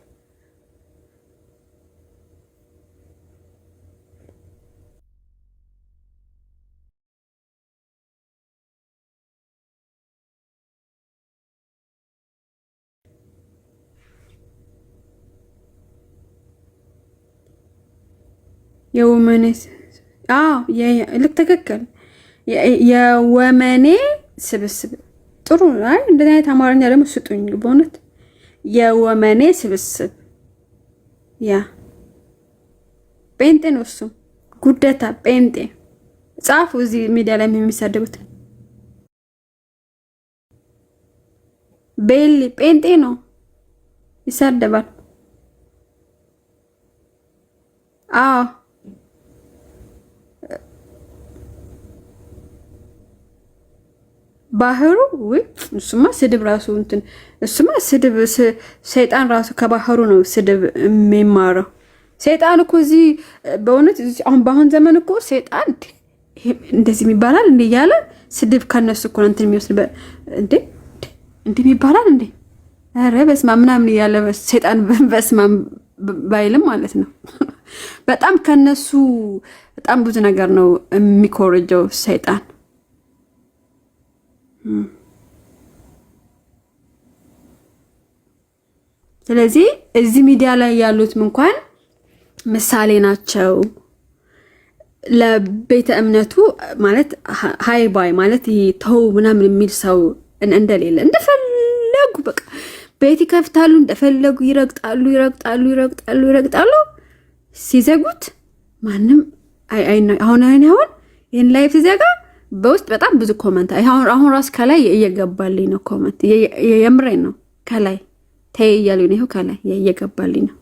የወመኔስ ልክ ትክክል። የወመኔ ስብስብ ጥሩ አይ እንደዚህ አይነት አማርኛ ደግሞ ስጡኝ በእውነት። የወመኔ ስብስብ ያ ጴንጤ ነው እሱ። ጉደታ ጴንጤ ጻፉ። እዚህ ሚዲያ ላይ የሚሳደቡት ቤሊ ጴንጤ ነው ይሳደባል። ባህሩ ወይ እሱማ ስድብ ራሱ እንትን እሱማ ስድብ ሰይጣን ራሱ ከባህሩ ነው ስድብ የሚማረው። ሰይጣን እኮ እዚህ በእውነት አሁን በአሁን ዘመን እኮ ሰይጣን እንደዚህ ይባላል እንዴ ያለ ስድብ ከነሱ እኮ እንትን የሚወስድ እንዴ ይባላል እንዴ ኧረ በስመ አብ ምናምን ያለ ሰይጣን በስመ አብ ባይልም ማለት ነው። በጣም ከነሱ በጣም ብዙ ነገር ነው የሚኮረጀው ሰይጣን። ስለዚህ እዚህ ሚዲያ ላይ ያሉት እንኳን ምሳሌ ናቸው። ለቤተ እምነቱ ማለት ሃይ ባይ ማለት ይሄ ተው ምናምን የሚል ሰው እንደሌለ እንደፈለጉ በቃ ቤት ይከፍታሉ፣ እንደፈለጉ ይረግጣሉ። ሲዘጉት ማንም አሁን ይህን ላይፍ ሲዘጋ በውስጥ በጣም ብዙ ኮመንት አሁን ራሱ ከላይ እየገባልኝ ነው። ኮመንት የምሬን ነው። ከላይ ተይ እያሉኝ ነው። ከላይ እየገባልኝ ነው።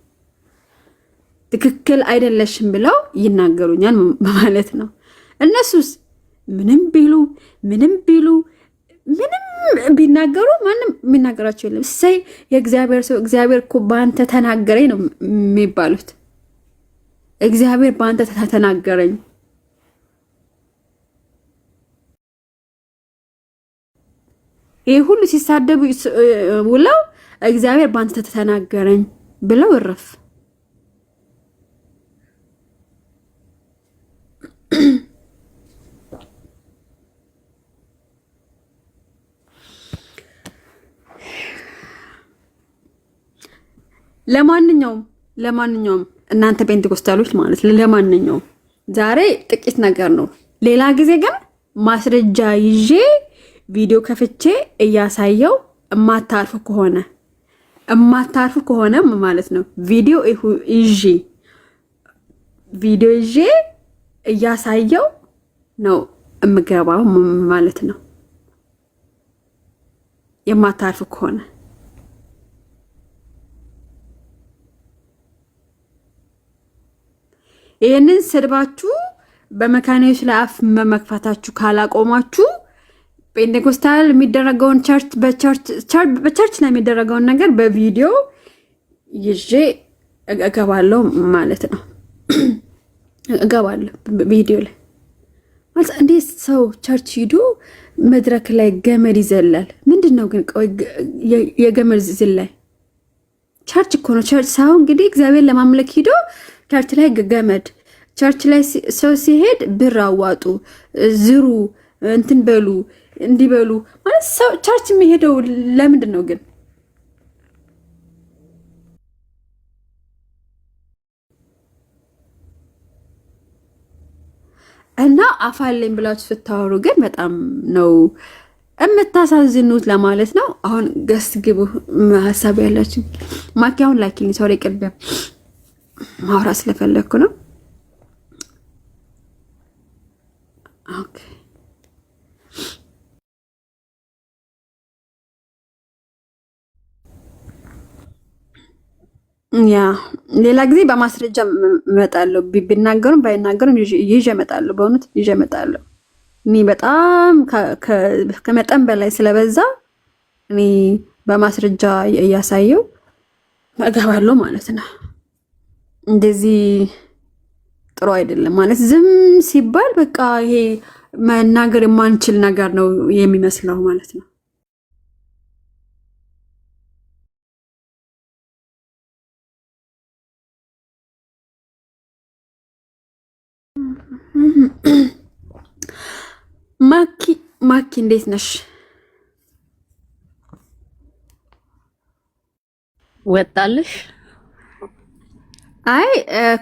ትክክል አይደለሽም ብለው ይናገሩኛል ማለት ነው። እነሱስ ምንም ቢናገሩ ማንም የሚናገራቸው የለም። እሰይ የእግዚአብሔር ሰው እግዚአብሔር እኮ በአንተ ተናገረኝ ነው የሚባሉት። እግዚአብሔር በአንተ ተናገረኝ። ይህ ሁሉ ሲሳደቡ ውለው እግዚአብሔር በአንተ ተናገረኝ ብለው እረፍ። ለማንኛውም እናንተ ፔንቴኮስታሎች ማለት ለማንኛውም ዛሬ ጥቂት ነገር ነው። ሌላ ጊዜ ግን ማስረጃ ይዤ ቪዲዮ ከፍቼ እያሳየው እማታርፉ ከሆነ ማለት ነው ቪዲዮ ይዤ እያሳየው ነው እምገባው ማለት ነው። የማታርፉ ከሆነ ይህንን ስድባችሁ በመካኒዎች ላይ አፍ መመክፋታችሁ ካላቆማችሁ ፔንቴኮስታል የሚደረገውን በቸርች ላይ የሚደረገውን ነገር በቪዲዮ ይዤ እገባለሁ ማለት ነው። እገባለሁ ቪዲዮ ላይ ማለት እንዴት ሰው ቸርች ሂዶ መድረክ ላይ ገመድ ይዘላል? ምንድን ነው ግን የገመድ ዝላይ? ቸርች እኮ ነው። ቸርች ሳይሆን እንግዲህ እግዚአብሔር ለማምለክ ሂዶ ቸርች ላይ ገመድ ቸርች ላይ ሰው ሲሄድ ብር አዋጡ፣ ዝሩ፣ እንትን በሉ እንዲበሉ ማለት ሰው ቸርች የሚሄደው ለምንድን ነው ግን? እና አፋለኝ ብላችሁ ስታወሩ ግን በጣም ነው የምታሳዝኑት ለማለት ነው። አሁን ገስት ግቡ ሀሳብ ያላችሁ ማኪ አሁን ላኪልኝ። ሶሪ ቅድም ማውራት ስለፈለግኩ ነው። ኦኬ ያ ሌላ ጊዜ በማስረጃ እመጣለሁ። ቢናገሩም ባይናገሩም ይዤ እመጣለሁ። በእውነት ይዤ እመጣለሁ። እኔ በጣም ከመጠን በላይ ስለበዛ እኔ በማስረጃ እያሳየው እገባለሁ ማለት ነው። እንደዚህ ጥሩ አይደለም ማለት ዝም ሲባል በቃ ይሄ መናገር የማንችል ነገር ነው የሚመስለው ማለት ነው። ማኪ እንዴት ነሽ? ወጣልሽ? አይ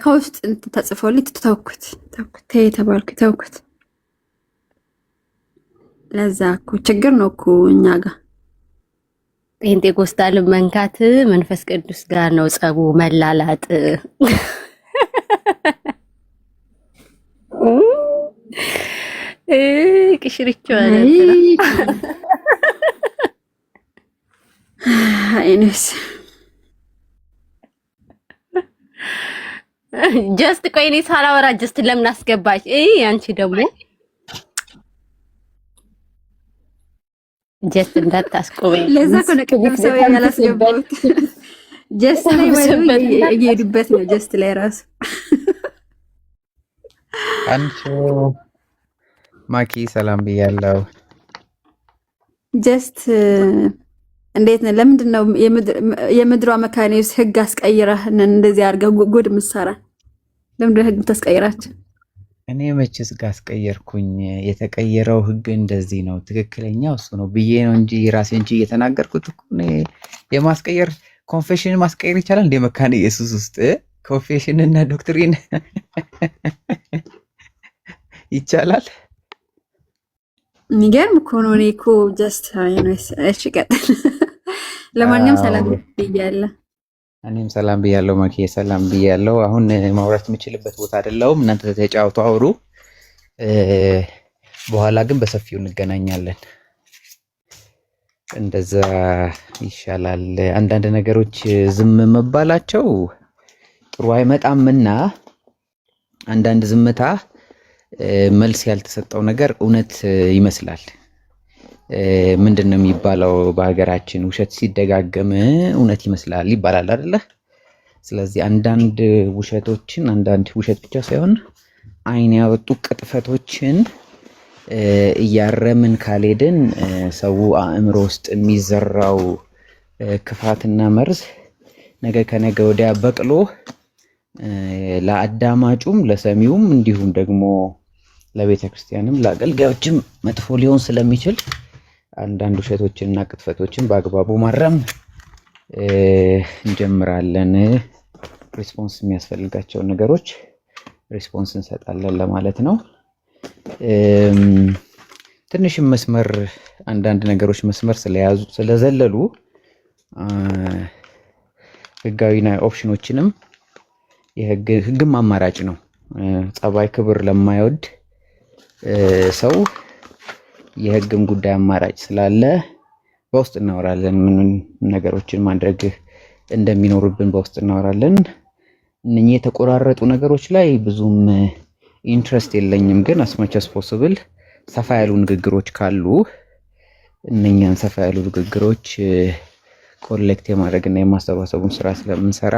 ከውስጥ ተጽፎልኝ ተውኩት ተውኩት። ለዛ እኮ ችግር ነው እኮ እኛ ጋር ፔንቴኮስታል መንካት መንፈስ ቅዱስ ጋር ነው ጸቡ፣ መላላጥ ቅሽርቻ አይነስ ጀስት ቆይ እኔ ሳላወራ ጀስት ለምን አስገባች? አንቺ ደግሞ ጀስት እንዳታስቆመኝ። ለዛ እኮ ነው ቅድም ሰው ያላስገባሁት። ጀስት ላይ እየሄዱበት ነው። ጀስት ላይ ራሱ አንቺ ማኪ ሰላም ብያለሁ። ጀስት እንዴት ነው? ለምንድን ነው የምድሯ መካኒውስ ህግ አስቀይረህ እንደዚህ አድርገህ ጉድ ምሰራ? ለምንድን ነው ህግ ታስቀይራችሁ? እኔ መችስ ጋር አስቀየርኩኝ? የተቀየረው ህግ እንደዚህ ነው፣ ትክክለኛው እሱ ነው ብዬ ነው እንጂ ራሴ እንጂ እየተናገርኩት እኮ እኔ የማስቀየር ኮንፌሽን ማስቀየር ይቻላል እንደ መካነ ኢየሱስ ውስጥ ኮንፌሽን እና ዶክትሪን ይቻላል። የሚገርም እኮ ነው። እኔ እኮ ጀስት እሺ፣ ቀጥል። ለማንኛውም ሰላም ብያለሁ። እኔም ሰላም ብያለሁ። ማኪ ሰላም ብያለሁ። አሁን ማውራት የምችልበት ቦታ አይደለሁም። እናንተ ተጫውቱ አውሩ። በኋላ ግን በሰፊው እንገናኛለን። እንደዛ ይሻላል። አንዳንድ ነገሮች ዝም መባላቸው ጥሩ አይመጣምና አንዳንድ ዝምታ መልስ ያልተሰጠው ነገር እውነት ይመስላል። ምንድን ነው የሚባለው በሀገራችን? ውሸት ሲደጋገም እውነት ይመስላል ይባላል አይደለ? ስለዚህ አንዳንድ ውሸቶችን አንዳንድ ውሸት ብቻ ሳይሆን ዓይን ያወጡ ቅጥፈቶችን እያረምን ካልሄድን ሰው አእምሮ ውስጥ የሚዘራው ክፋትና መርዝ ነገ ከነገ ወዲያ በቅሎ ለአዳማጩም ለሰሚውም እንዲሁም ደግሞ ለቤተ ክርስቲያንም ለአገልጋዮችም መጥፎ ሊሆን ስለሚችል አንዳንድ ውሸቶችንና ቅጥፈቶችን በአግባቡ ማረም እንጀምራለን። ሪስፖንስ የሚያስፈልጋቸውን ነገሮች ሪስፖንስ እንሰጣለን ለማለት ነው። ትንሽም መስመር አንዳንድ ነገሮች መስመር ስለዘለሉ ህጋዊና ኦፕሽኖችንም ህግም አማራጭ ነው። ጸባይ ክብር ለማይወድ ሰው የህግም ጉዳይ አማራጭ ስላለ በውስጥ እናወራለን። ምን ነገሮችን ማድረግ እንደሚኖርብን በውስጥ እናወራለን። እነኚህ የተቆራረጡ ነገሮች ላይ ብዙም ኢንትረስት የለኝም፣ ግን አስመች አስ ፖሲብል ሰፋ ያሉ ንግግሮች ካሉ እነኛን ሰፋ ያሉ ንግግሮች ኮሌክት የማድረግና የማሰባሰቡን ስራ ስለምንሰራ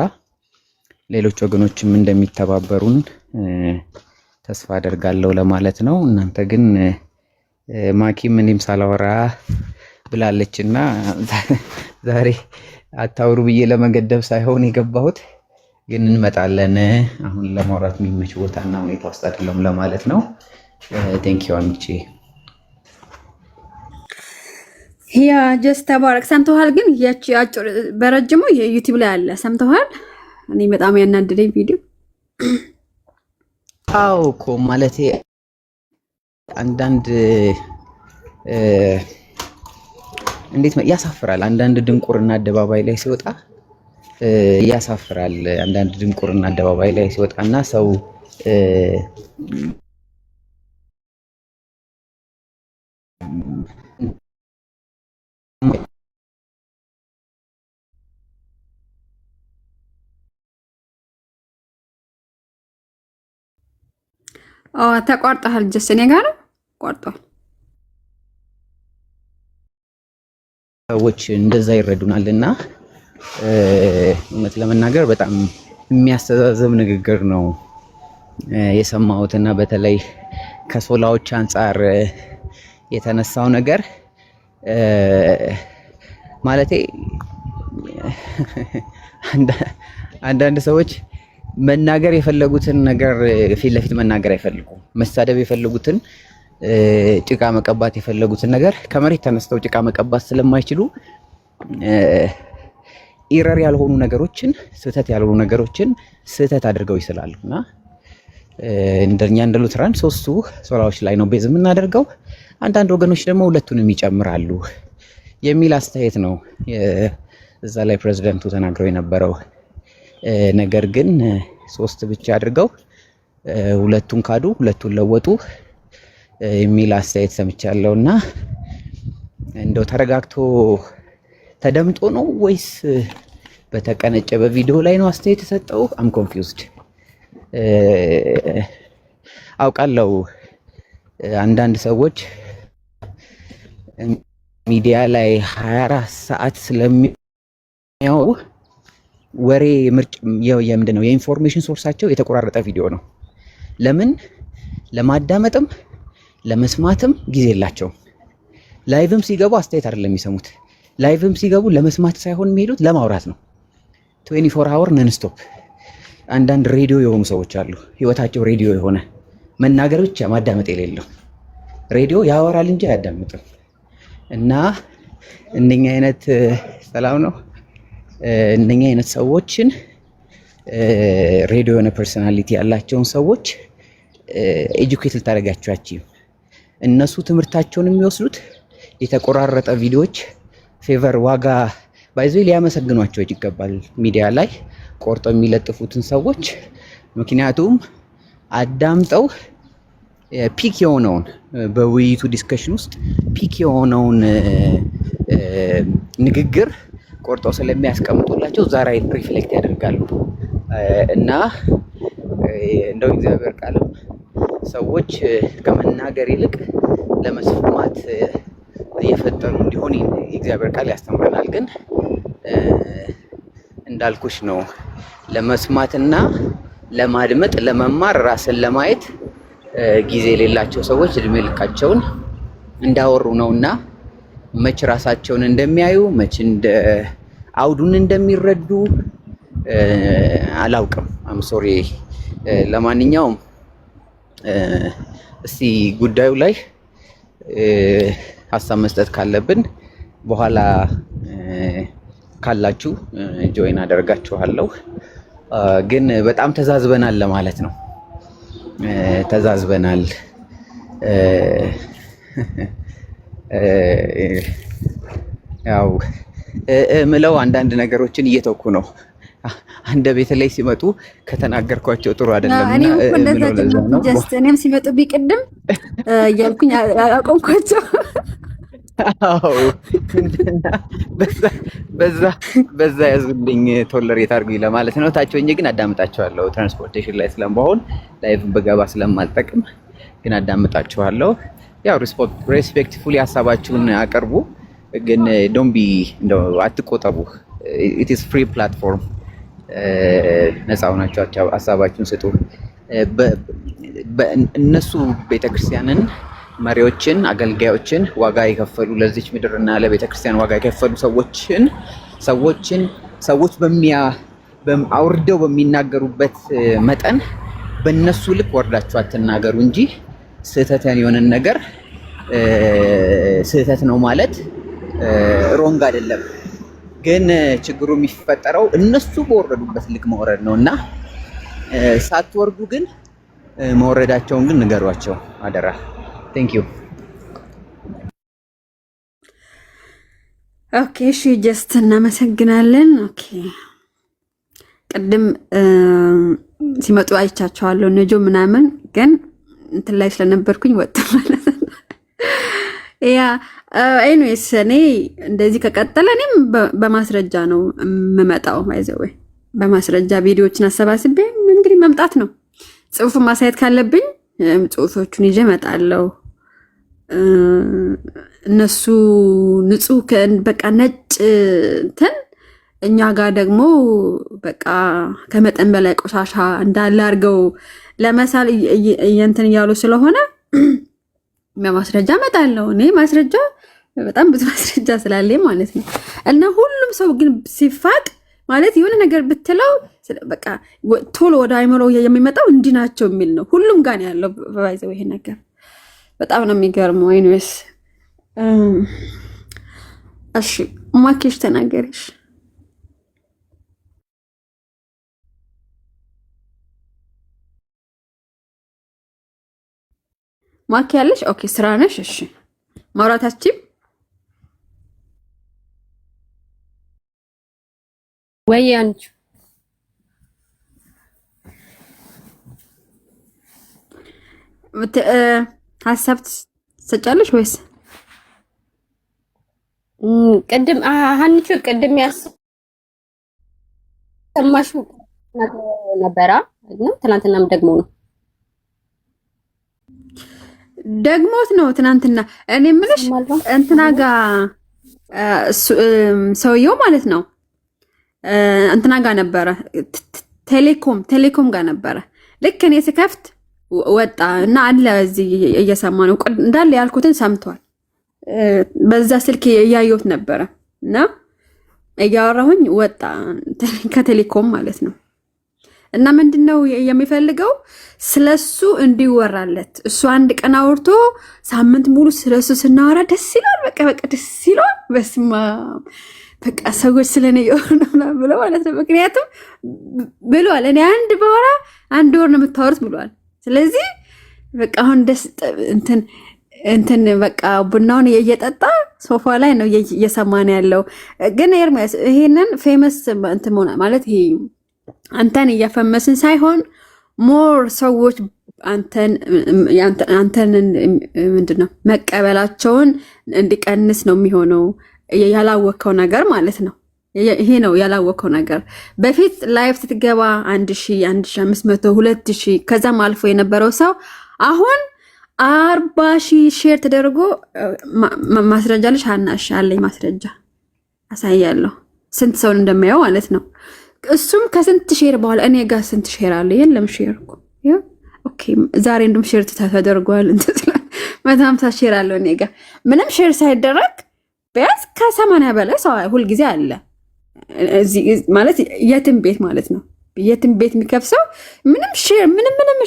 ሌሎች ወገኖችም እንደሚተባበሩን ተስፋ አደርጋለሁ ለማለት ነው። እናንተ ግን ማኪም እኔም ሳላወራ ብላለችና ዛሬ አታውሩ ብዬ ለመገደብ ሳይሆን የገባሁት፣ ግን እንመጣለን። አሁን ለማውራት የሚመች ቦታና ሁኔታ ውስጥ አይደለም ለማለት ነው። ቴንክ ዩ አንቺ ያ ጀስት ተባረክ። ሰምተዋል? ግን ያቺ አጭር በረጅሙ ዩቲዩብ ላይ አለ። ሰምተዋል? እኔ በጣም ያናደደኝ ቪዲዮ አው እኮ ማለቴ አንዳንድ እንዴት ያሳፍራል። አንዳንድ ድንቁርና አደባባይ ላይ ሲወጣ ያሳፍራል። አንዳንድ ድንቁርና አደባባይ ላይ ሲወጣና ሰው ተቋርጠሃል። ጀስ እኔ ጋር ቆርጧል። ሰዎች እንደዛ ይረዱናልና እውነት ለመናገር በጣም የሚያስተዛዘብ ንግግር ነው የሰማሁትና በተለይ ከሶላዎች አንጻር የተነሳው ነገር ማለቴ አንዳንድ ሰዎች መናገር የፈለጉትን ነገር ፊት ለፊት መናገር አይፈልጉም። መሳደብ የፈለጉትን ጭቃ መቀባት የፈለጉትን ነገር ከመሬት ተነስተው ጭቃ መቀባት ስለማይችሉ ኢረር ያልሆኑ ነገሮችን ስህተት ያልሆኑ ነገሮችን ስህተት አድርገው ይስላሉና እንደኛ እንደ ሉትራን ሶስቱ ሶላዎች ላይ ነው ቤዝ የምናደርገው። አንዳንድ ወገኖች ደግሞ ሁለቱንም ይጨምራሉ የሚል አስተያየት ነው እዛ ላይ ፕሬዝዳንቱ ተናግረው የነበረው። ነገር ግን ሶስት ብቻ አድርገው ሁለቱን ካዱ፣ ሁለቱን ለወጡ የሚል አስተያየት ሰምቻለሁና እንደው ተረጋግቶ ተደምጦ ነው ወይስ በተቀነጨበ ቪዲዮ ላይ ነው አስተያየት የሰጠው? አም ኮንፊውዝድ። አውቃለሁ አንዳንድ ሰዎች ሚዲያ ላይ 24 ሰዓት ስለሚያው ወሬ ምርጭ የምንድነው የኢንፎርሜሽን ሶርሳቸው የተቆራረጠ ቪዲዮ ነው። ለምን ለማዳመጥም ለመስማትም ጊዜ የላቸውም። ላይቭም ሲገቡ አስተያየት አይደለም የሚሰሙት። ላይቭም ሲገቡ ለመስማት ሳይሆን የሚሄዱት ለማውራት ነው። 24 አወር ነን ስቶፕ። አንዳንድ ሬዲዮ የሆኑ ሰዎች አሉ፣ ህይወታቸው ሬዲዮ የሆነ መናገር ብቻ ማዳመጥ የሌለው። ሬዲዮ ያወራል እንጂ አያዳምጥም። እና እነኛ አይነት ሰላም ነው እነኛ አይነት ሰዎችን ሬዲዮ የሆነ ፐርሰናሊቲ ያላቸውን ሰዎች ኤጁኬት ልታደርጋችሁ እነሱ ትምህርታቸውን የሚወስዱት የተቆራረጠ ቪዲዮዎች ፌቨር ዋጋ ባይዞ ሊያመሰግኗቸው ይገባል ሚዲያ ላይ ቆርጦ የሚለጥፉትን ሰዎች። ምክንያቱም አዳምጠው ፒክ የሆነውን በውይይቱ ዲስከሽን ውስጥ ፒክ የሆነውን ንግግር ቆርጦ ስለሚያስቀምጡላቸው ዛሬ ሪፍሌክት ያደርጋሉ እና እንደው እግዚአብሔር ቃልም ሰዎች ከመናገር ይልቅ ለመስማት እየፈጠሩ እንዲሆን እግዚአብሔር ቃል ያስተምረናል። ግን እንዳልኩሽ ነው ለመስማትና ለማድመጥ ለመማር ራስን ለማየት ጊዜ የሌላቸው ሰዎች እድሜ ልካቸውን እንዳወሩ ነውና መች ራሳቸውን እንደሚያዩ መች እንደ አውዱን እንደሚረዱ አላውቅም። አም ሶሪ። ለማንኛውም እስቲ ጉዳዩ ላይ ሀሳብ መስጠት ካለብን በኋላ ካላችሁ ጆይን አደርጋችኋለሁ። ግን በጣም ተዛዝበናል ለማለት ነው። ተዛዝበናል። ያው ምለው አንዳንድ ነገሮችን እየተውኩ ነው። አንደ ቤት ላይ ሲመጡ ከተናገርኳቸው ጥሩ አይደለም እና እኔም ሲመጡ ቢቅድም እያልኩኝ አቆምኳቸው። አዎ በዛ ያዙልኝ ቶለሬት አድርጉኝ ለማለት ነው። ታች ሆኜ ግን አዳምጣቸዋለሁ። ትራንስፖርቴሽን ላይ ስለምሆን ላይቭ በገባ ስለማልጠቅም ግን አዳምጣቸዋለሁ። ያው ሬስፔክትፉሊ ሀሳባችሁን አቀርቡ፣ ግን ዶንት ቢ እንደው አትቆጠቡ። ኢት ኢዝ ፍሪ ፕላትፎርም። ነፃ ሆናችሁ ሀሳባችሁን ስጡ። እነሱ ቤተክርስቲያንን መሪዎችን አገልጋዮችን ዋጋ የከፈሉ ለዚች ምድርና ለቤተክርስቲያን ዋጋ የከፈሉ ሰዎች አውርደው በሚናገሩበት መጠን በእነሱ ልክ ወርዳችሁ አትናገሩ እንጂ ስህተትን የሆነን ነገር ስህተት ነው ማለት ሮንግ አይደለም። ግን ችግሩ የሚፈጠረው እነሱ በወረዱበት ልክ መውረድ ነው እና ሳትወርዱ ግን መውረዳቸውን ግን ንገሯቸው አደራ። ቴንክ ዩ። ኦኬ እሺ፣ ጀስት እናመሰግናለን። ኦኬ ቅድም ሲመጡ አይቻቸዋለሁ ነጆ ምናምን፣ ግን እንትን ላይ ስለነበርኩኝ ወጣ ማለት ነው። ያ ኤኒዌይስ እኔ እንደዚህ ከቀጠለ እኔም በማስረጃ ነው የምመጣው። አይዘወይ በማስረጃ ቪዲዮዎችን አሰባስቤ እንግዲህ መምጣት ነው። ጽሁፍ ማሳየት ካለብኝ ጽሁፎቹን ይዤ እመጣለሁ። እነሱ ንጹህ በቃ ነጭ እንትን እኛ ጋር ደግሞ በቃ ከመጠን በላይ ቆሻሻ እንዳለ አድርገው ለመሳል እንትን እያሉ ስለሆነ በማስረጃ እመጣለሁ። እኔ ማስረጃ በጣም ብዙ ማስረጃ ስላለኝ ማለት ነው። እና ሁሉም ሰው ግን ሲፋቅ ማለት የሆነ ነገር ብትለው በቃ ቶሎ ወደ አይምሮ የሚመጣው እንዲህ ናቸው የሚል ነው። ሁሉም ጋር ነው ያለው ባይዘው ይሄ ነገር በጣም ነው የሚገርመው። አይኖስ እሺ ማኪሽ ተናገርሽ። ማኪ ያለሽ ኦኬ፣ ስራ ነሽ። እሺ ማውራታችን ወይ አንቺ ሀሳብ ትሰጫለሽ ወይስ ቅድም ሀንቹ ቅድም ያሰማሽው ነበራ ነው? ትናንትናም ደግሞ ነው ደግሞት ነው ትናንትና። እኔ የምልሽ እንትና ጋር ሰውየው ማለት ነው እንትና ጋር ነበረ፣ ቴሌኮም ጋር ነበረ። ልክ እኔ ስከፍት ወጣ እና አለ እዚህ እየሰማ ነው እንዳለ ያልኩትን ሰምቷል። በዛ ስልክ እያየሁት ነበረ እና እያወራሁኝ ወጣ ከቴሌኮም ማለት ነው። እና ምንድነው የሚፈልገው? ስለሱ እንዲወራለት። እሱ አንድ ቀን አውርቶ ሳምንት ሙሉ ስለሱ ስናወራ ደስ ይላል። በቃ ደስ ይላል። በስማ በቃ ሰዎች ስለኔ የሆነ ብሎ ማለት ነው። ምክንያቱም ብሏል እኔ አንድ በኋላ አንድ ወር ነው የምታወሩት ብሏል። ስለዚህ በቃ አሁን ደስ እንትን በቃ ቡናውን እየጠጣ ሶፋ ላይ ነው እየሰማን ያለው። ግን ኤርሚያስ ይሄንን ፌመስ እንትን ማለት ይሄ አንተን እያፈመስን ሳይሆን ሞር ሰዎች አንተን ምንድነው መቀበላቸውን እንዲቀንስ ነው የሚሆነው። ያላወቀው ነገር ማለት ነው። ይሄ ነው ያላወቀው ነገር። በፊት ላይፍ ስትገባ 1000 1500 2000 ከዛም አልፎ የነበረው ሰው አሁን 40,000 ሼር ተደርጎ ማስረጃ ልሽ አናሽ አለኝ ማስረጃ አሳያለሁ ስንት ሰው እንደሚያየው ማለት ነው። እሱም ከስንት ሼር በኋላ እኔ ጋር ስንት ሼር አለ? የለም ሼር እኮ ኦኬ ዛሬ እንደም ሼር ተደርጓል እንትን 150 ሼር አለው እኔ ጋር ምንም ሼር ሳይደረግ ቢያንስ ከ80 በላይ ሰው ሁሉ ጊዜ አለ። እዚህ ማለት የትም ቤት ማለት ነው። የትም ቤት የሚከፍሰው ምንም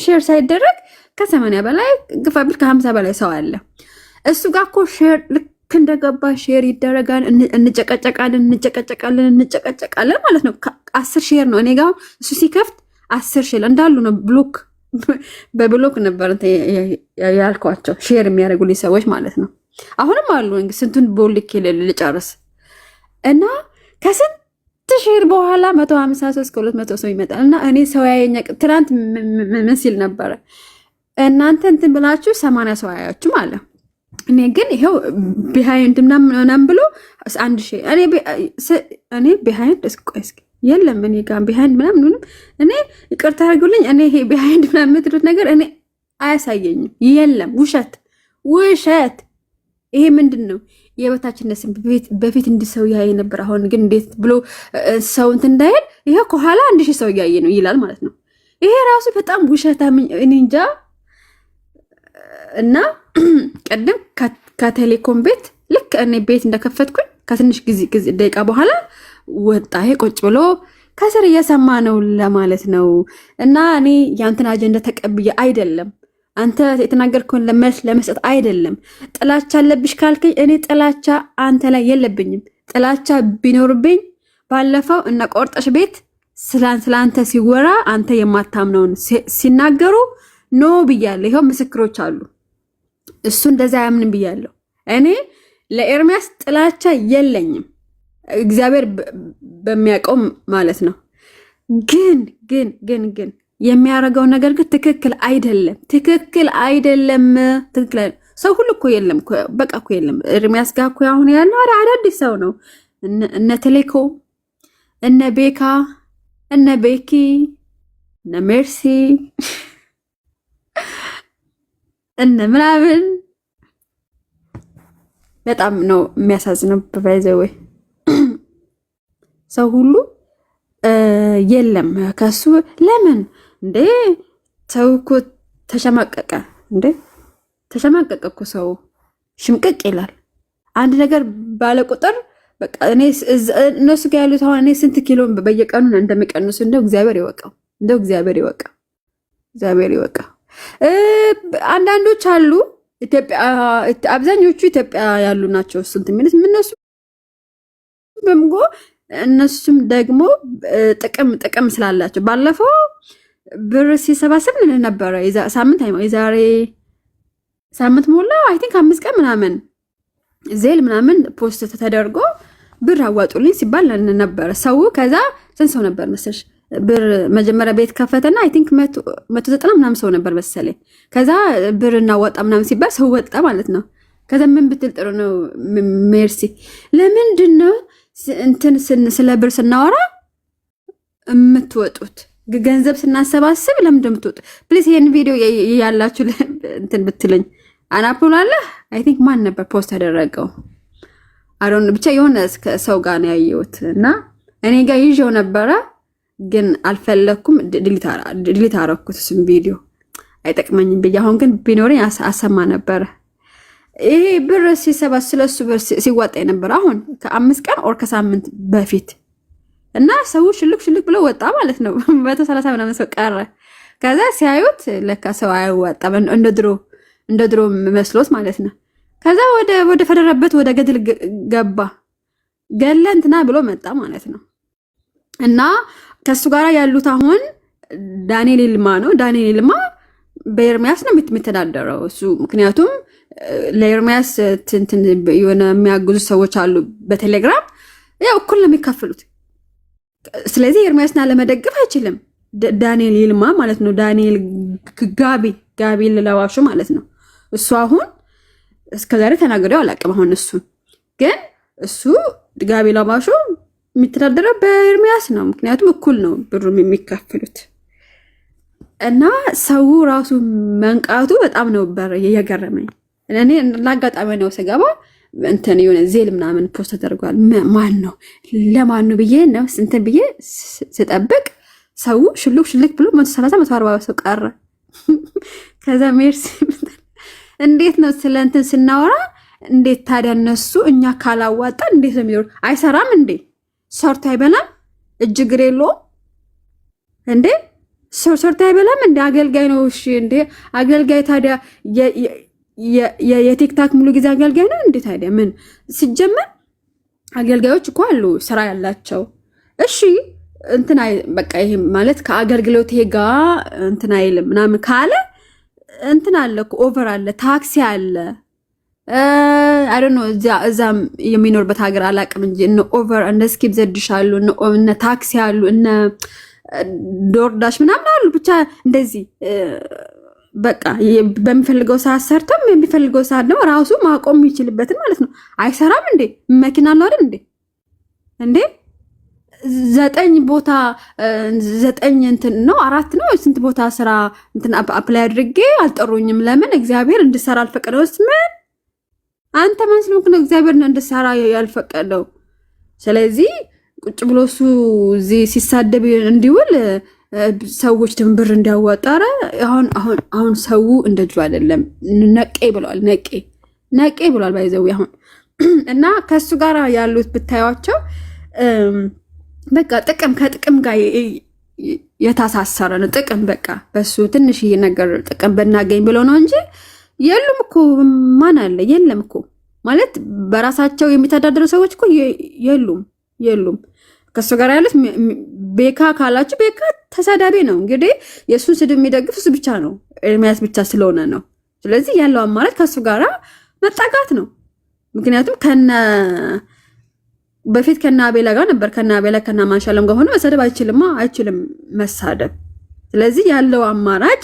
ሼር ሳይደረግ ከ80 በላይ ግፋብል ከ50 በላይ ሰው አለ። እሱ ጋር እኮ ሼር ልክ እንደገባ ሼር ይደረጋል። እንጨቀጨቃለን ማለት ነው። 10 ሼር ነው እኔ ጋር እሱ ሲከፍት 10 ሼር እንዳሉ ነው። በብሎክ ነበር ያልኳቸው ሼር የሚያደርጉልኝ ሰዎች ማለት ነው። አሁንም አሉ ስንቱን ቦልክ ልጨርስ እና ከስንት ሼር በኋላ 153 ከ200 ሰው ይመጣል እና እኔ ሰው ያየኛ ትናንት ምን ሲል ነበረ እናንተ እንትን ብላችሁ 80 ሰው ያያችሁ ማለት እኔ ግን ይሄው ቢሃይንድ ምናምን ብሎ 1000 እኔ ቢሃይንድ እስኪ የለም እኔ ጋር ቢሃይንድ ምናምን እኔ ይቅርታ አድርጉልኝ እኔ ይሄ ቢሃይንድ ምናምን የምትሉት ነገር እኔ አያሳየኝም። የለም ውሸት ይሄ ምንድነው? የበታችነት በፊት እንዲሰው ያየ ነበር። አሁን ግን እንዴት ብሎ ሰው እንትን እንዳይል ይሄ ከኋላ 1000 ሰው ያየ ነው ይላል ማለት ነው። ይሄ ራሱ በጣም ውሸታም እኔ እንጃ። እና ቀደም ከቴሌኮም ቤት ልክ እኔ ቤት እንደከፈትኩኝ ከትንሽ ጊዜ ደቂቃ በኋላ ወጣ ይሄ ቁጭ ብሎ ከስር እየሰማ ነው ለማለት ነው። እና እኔ ያንተን አጀንዳ ተቀብዬ አይደለም አንተ የተናገርከውን ለመስጠት አይደለም። ጥላቻ አለብሽ ካልከኝ እኔ ጥላቻ አንተ ላይ የለብኝም። ጥላቻ ቢኖርብኝ ባለፈው እና ቆርጠሽ ቤት ስላንተ ሲወራ አንተ የማታምነውን ሲናገሩ ኖ ብያለሁ። ይሄው ምስክሮች አሉ። እሱ እንደዛ ያምንም ብያለሁ። እኔ ለኤርሚያስ ጥላቻ የለኝም እግዚአብሔር በሚያውቀው ማለት ነው። ግን የሚያረጋው ነገር ግን ትክክል አይደለም። ሰው ሁሉ እኮ የለም በቃ እኮ የለም። ኤርሚያስ ጋር እኮ አሁን ያለው አዳዲስ ሰው ነው። እነ ቴሌኮ፣ እነ ቤካ፣ እነ ቤኪ፣ እነ ሜርሲ እነ ምናምን በጣም ነው የሚያሳዝነው። በባይዘወይ ሰው ሁሉ የለም ከሱ ለምን እንዴ? ሰው እኮ ተሸማቀቀ እኮ ሰው ሽምቅቅ ይላል። አንድ ነገር ባለ ቁጥር በቃ እኔ እነሱ ጋር ያሉት አሁን እኔ ስንት ኪሎ በየቀኑ እንደሚቀንሱ እንደው እግዚአብሔር ይወቀው። አንዳንዶች አሉ ኢትዮጵያ፣ አብዛኞቹ ኢትዮጵያ ያሉ ናቸው። ስንት ሚኒት ምንነሱ በምጎ እነሱም ደግሞ ጥቅም ስላላቸው ባለፈው ብር ሲሰባሰብ ምን ነበረ የዛሬ ሳምንት ሞላ አይ ቲንክ 5 ቀን ምናምን ዜል ምናምን ፖስት ተደርጎ ብር አዋጡልኝ ሲባል ነበር ሰው። ከዛ ስንት ሰው ነበር መሰለሽ ብር መጀመሪያ ቤት ከፈተና አይ ቲንክ 190 ምናምን ሰው ነበር መሰለኝ። ከዛ ብር እናዋጣ ምናምን ሲባል ሰው ወጣ ማለት ነው። ከዛ ምን ብትል ጥሩ ነው ሜርሲ፣ ለምንድን ነው እንትን ስለ ብር ስናወራ የምትወጡት? ገንዘብ ስናሰባስብ ለምንድን ነው የምትወጡት? ፕሊዝ ይሄን ቪዲዮ ያላችሁ እንትን ብትልኝ አናፖላለ አይ ቲንክ ማን ነበር ፖስት ያደረገው አሮን ብቻ የሆነ ሰው ጋር ነው ያየሁት እና እኔ ጋር ይዤው ነበረ ግን አልፈለኩም። ዲሊት አረኩት እሱም ቪዲዮ አይጠቅመኝም ብዬ። አሁን ግን ቢኖረኝ አሰማ ነበረ። ይሄ ብር ሲሰባስ ስለሱ ብር ሲዋጣ ነበር አሁን ከ5 ቀን ኦር ከሳምንት በፊት እና ሰው ሽልክ ብሎ ወጣ ማለት ነው። 130 ምናምን ሰው ቀረ። ከዛ ሲያዩት ለካ ሰው አይወጣም እንደ ድሮ መስሎት ማለት ነው። ከዛ ወደ ፈደረበት ወደ ገደል ገባ። ገለንትና ብሎ መጣ ማለት ነው። እና ከሱ ጋር ያሉት አሁን ዳንኤል ይልማ ነው። ዳንኤል ይልማ በኤርሚያስ ነው የምትተዳደረው እሱ። ምክንያቱም ለኤርሚያስ እንትን የሆነ የሚያግዙ ሰዎች አሉ በቴሌግራም ያው እኩል ነው የሚከፍሉት። ስለዚህ ኤርሚያስን ለመደገፍ አይችልም። ዳንኤል ይልማ ማለት ነው። ዳንኤል ጋቢ ለለዋሹ ማለት ነው። እሱ አሁን እስከዛሬ ተናግሬው አላውቅም። አሁን እሱን ግን እሱ ጋቢ ለዋሹ የሚተዳደረው በኤርሚያስ ነው። ምክንያቱም እኩል ነው ብሩም የሚከፍሉት እና ሰው ራሱ መንቃቱ በጣም ነበር የገረመኝ። እኔ ላጋጣሚ ነው ስገባ እንትን የሆነ ዜል ምናምን ፖስት ተደርጓል። ማን ነው ለማን ነው ብዬ ነው እንትን ብዬ ስጠብቅ ሰው ሽልክ ብሎ 130 140 ሰው ቀረ። ከዛ ሜርሲ እንዴት ነው ስለ እንትን ስናወራ እንዴት ታዲያ እነሱ እኛ ካላዋጣን እንዴት ነው የሚኖር? አይሰራም እንዴ? ሰርቶ አይበላም? እጅግር የለውም እንዴ? ሰርቶ አይበላም እንዴ? አገልጋይ ነው። እሺ እንዴ አገልጋይ ታዲያ የቲክታክ ሙሉ ጊዜ አገልጋይ ነው እንዴ ታዲያ? ምን ሲጀመር አገልጋዮች እኮ አሉ ስራ ያላቸው። እሺ እንትና በቃ ይሄ ማለት ከአገልግሎት ጋር እንትና አይልም ምናምን ካለ እንትና አለ እኮ ኦቨር አለ፣ ታክሲ አለ። አይ ዶንት ኖ እዛም የሚኖርበት ሀገር አላውቅም እንጂ እነ ኦቨር እነ ስኪፕ ዘድሽ አሉ፣ እነ ታክሲ አሉ፣ እነ ዶርዳሽ ምናምን አሉ። ብቻ እንደዚህ በቃ በሚፈልገው ሰዓት ሰርቶም የሚፈልገው ሰዓት ደግሞ ራሱ ማቆም የሚችልበትን ማለት ነው። አይሰራም እንዴ? መኪና አለው አይደል እንዴ? 9 ቦታ 9 እንትን ነው 4 ነው ስንት ቦታ ስራ እንትን አፕላይ አድርጌ አልጠሩኝም። ለምን? እግዚአብሔር እንድሰራ አልፈቀደውስ። ምን አንተ ማን ስለሆንክ ነው እግዚአብሔር እንድሰራ ያልፈቀደው? ስለዚህ ቁጭ ብሎ እሱ እዚህ ሲሳደብ እንዲውል ሰዎች ድንብር እንዲያወጣረ አሁን ሰው እንደጁ አይደለም። ነቄ ብሏል። ነቄ ብሏል ባይዘው አሁን እና ከሱ ጋር ያሉት ብታዩቸው በቃ ጥቅም ከጥቅም ጋር የታሳሰረ ነው። ጥቅም በቃ በሱ ትንሽ ነገር ጥቅም በናገኝ ብሎ ነው እንጂ የሉም እኮ ማን አለ? የለም እኮ ማለት በራሳቸው የሚተዳደሩ ሰዎች እኮ የሉም። ከሱ ጋር ያሉት ቤካ ካላችሁ ቤካ ተሳዳቢ ነው። እንግዲህ የእሱን ስድብ የሚደግፍ እሱ ብቻ ነው፣ ኤርሚያስ ብቻ ስለሆነ ነው። ስለዚህ ያለው አማራጭ ከሱ ጋር መጣጋት ነው። ምክንያቱም በፊት ከና አቤላ ጋር ነበር። ከና አቤላ ከና ማንሻለም ጋር ሆኖ መሰደብ አይችልም መሳደብ። ስለዚህ ያለው አማራጭ